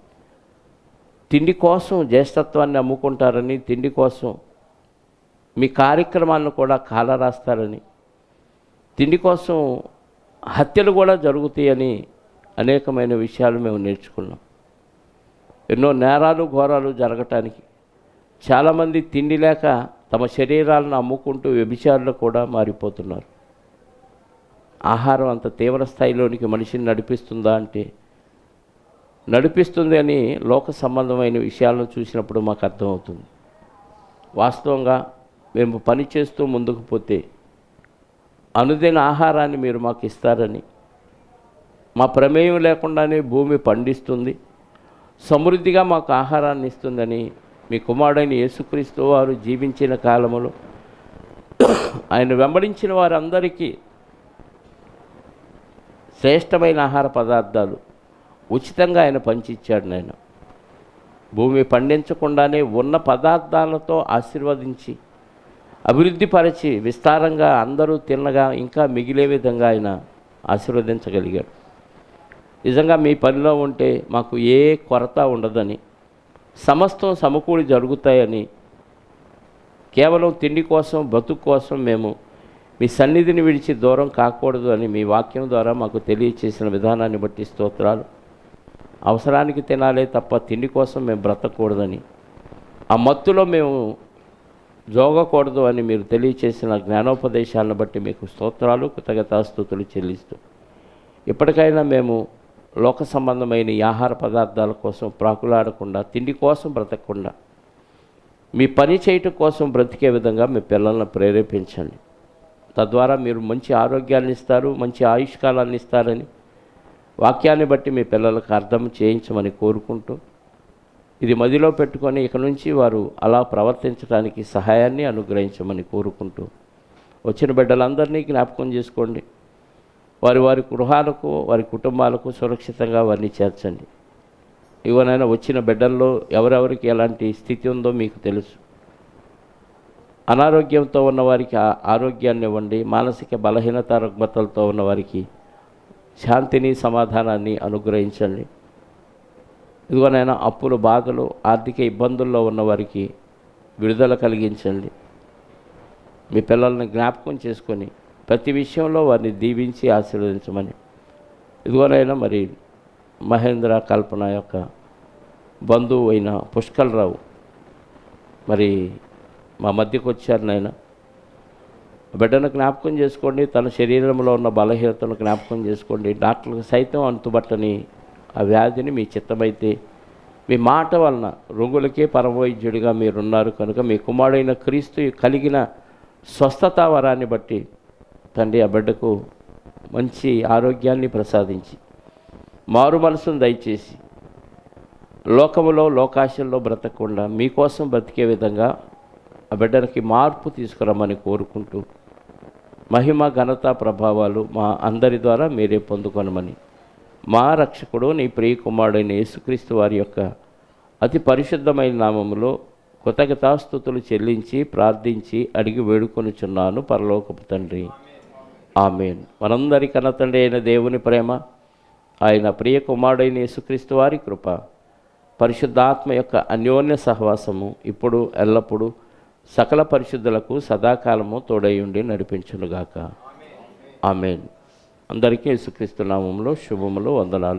తిండి కోసం జ్యేష్ఠత్వాన్ని అమ్ముకుంటారని, తిండి కోసం మీ కార్యక్రమాలను కూడా కాలరాస్తారని, తిండి కోసం హత్యలు కూడా జరుగుతాయని అనేకమైన విషయాలు మేము నేర్చుకున్నాం. ఎన్నో నేరాలు ఘోరాలు జరగటానికి చాలామంది తిండి లేక తమ శరీరాలను అమ్ముకుంటూ వ్యభిచారులు కూడా మారిపోతున్నారు. ఆహారం అంత తీవ్ర స్థాయిలోనికి మనిషిని నడిపిస్తుందా అంటే నడిపిస్తుంది అని లోక సంబంధమైన విషయాలను చూసినప్పుడు మాకు అర్థమవుతుంది. వాస్తవంగా మేము పని చేస్తూ ముందుకు పోతే అనుదిన ఆహారాన్ని మీరు మాకు ఇస్తారని, మా ప్రమేయం లేకుండానే భూమి పండిస్తుంది, సమృద్ధిగా మాకు ఆహారాన్ని ఇస్తుందని మీ కుమారుడైన యేసుక్రీస్తు వారు జీవించిన కాలములో ఆయన వెంబడించిన వారందరికీ శ్రేష్టమైన ఆహార పదార్థాలు ఉచితంగా ఆయన పంచిచ్చాడు. నాయన భూమి పండించకుండానే ఉన్న పదార్థాలతో ఆశీర్వదించి అభివృద్ధిపరచి విస్తారంగా అందరూ తిన్నగా ఇంకా మిగిలే విధంగా ఆయన ఆశీర్వదించగలిగాడు. నిజంగా మీ పనిలో ఉంటే మాకు ఏ కొరత ఉండదని, సమస్తం సమకూడి జరుగుతాయని, కేవలం తిండి కోసం బ్రతుకు కోసం మేము మీ సన్నిధిని విడిచి దూరం కాకూడదు అని మీ వాక్యం ద్వారా మాకు తెలియచేసిన విధానాన్ని బట్టి స్తోత్రాలు. అవసరానికి తినాలే తప్ప తిండి కోసం మేము బ్రతకూడదని, ఆ మత్తులో మేము జోగకూడదు అని మీరు తెలియచేసిన జ్ఞానోపదేశాలను బట్టి మీకు స్తోత్రాలు కృతజ్ఞతాస్తుతులు చెల్లిస్తూ ఇప్పటికైనా మేము లోక సంబంధమైన ఈ ఆహార పదార్థాల కోసం ప్రాకులాడకుండా, తిండి కోసం బ్రతకకుండా మీ పని చేయటం కోసం బ్రతికే విధంగా మీ పిల్లలను ప్రేరేపించండి. తద్వారా మీరు మంచి ఆరోగ్యాన్ని ఇస్తారు, మంచి ఆయుష్కాలాన్ని ఇస్తారని వాక్యాన్ని బట్టి మీ పిల్లలకు అర్థం చేయించమని కోరుకుంటూ, ఇది మదిలో పెట్టుకొని ఇక నుంచి వారు అలా ప్రవర్తించడానికి సహాయాన్ని అనుగ్రహించమని కోరుకుంటూ, వచ్చిన బిడ్డలందరినీ జ్ఞాపకం చేసుకోండి. వారి వారి గృహాలకు, వారి కుటుంబాలకు సురక్షితంగా వారిని చేర్చండి. ఇవనైనా వచ్చిన బిడ్డల్లో ఎవరెవరికి ఎలాంటి స్థితి ఉందో మీకు తెలుసు. అనారోగ్యంతో ఉన్నవారికి ఆరోగ్యాన్ని ఇవ్వండి. మానసిక బలహీనత రుగ్మతలతో ఉన్నవారికి శాంతిని, సమాధానాన్ని అనుగ్రహించండి. ఇదిగోనైనా అప్పులు, బాధలు, ఆర్థిక ఇబ్బందుల్లో ఉన్నవారికి విడుదల కలిగించండి. మీ పిల్లల్ని జ్ఞాపకం చేసుకొని ప్రతి విషయంలో వారిని దీవించి ఆశీర్వదించమని, ఇదిగోనైనా మరి మహేంద్ర కల్పన యొక్క బంధువు అయిన పుష్కలరావు మరి మా మధ్యకు వచ్చారు. నాయన బిడ్డను జ్ఞాపకం చేసుకోండి. తన శరీరంలో ఉన్న బలహీనతను జ్ఞాపకం చేసుకోండి. డాక్టర్లకు సైతం అంతుబట్టని ఆ వ్యాధిని మీ చిత్తమైతే మీ మాట వలన రోగులకే పరమవైద్యుడిగా మీరున్నారు కనుక మీ కుమారుడైన క్రీస్తు కలిగిన స్వస్థత వరాన్ని బట్టి తండ్రి ఆ బిడ్డకు మంచి ఆరోగ్యాన్ని ప్రసాదించి మారు మనసును దయచేసి లోకములో లోకాశల్లో బ్రతకకుండా మీకోసం బ్రతికే విధంగా ఆ బిడ్డకి మార్పు తీసుకురమ్మని కోరుకుంటూ, మహిమ, ఘనత, ప్రభావాలు మా అందరి ద్వారా మీరే పొందుకొనమని మా రక్షకుడు నీ ప్రియ కుమారుడైన యేసుక్రీస్తు వారి యొక్క అతి పరిశుద్ధమైన నామములో కృతజ్ఞతాస్తుతులు చెల్లించి ప్రార్థించి అడిగి వేడుకొనుచున్నాను పరలోకపు తండ్రి. ఆమేన్. మనందరి కన్న తండ్రి అయిన దేవుని ప్రేమ, ఆయన ప్రియ కుమారుడైన యేసుక్రీస్తు వారి కృప, పరిశుద్ధాత్మ యొక్క అన్యోన్య సహవాసము ఇప్పుడు ఎల్లప్పుడూ సకల పరిశుద్ధులకు సదాకాలము తోడైయుండి నడిపించునుగాక. ఆమేన్. అందరికీ యేసుక్రీస్తు నామములో శుభములు, వందనాలు.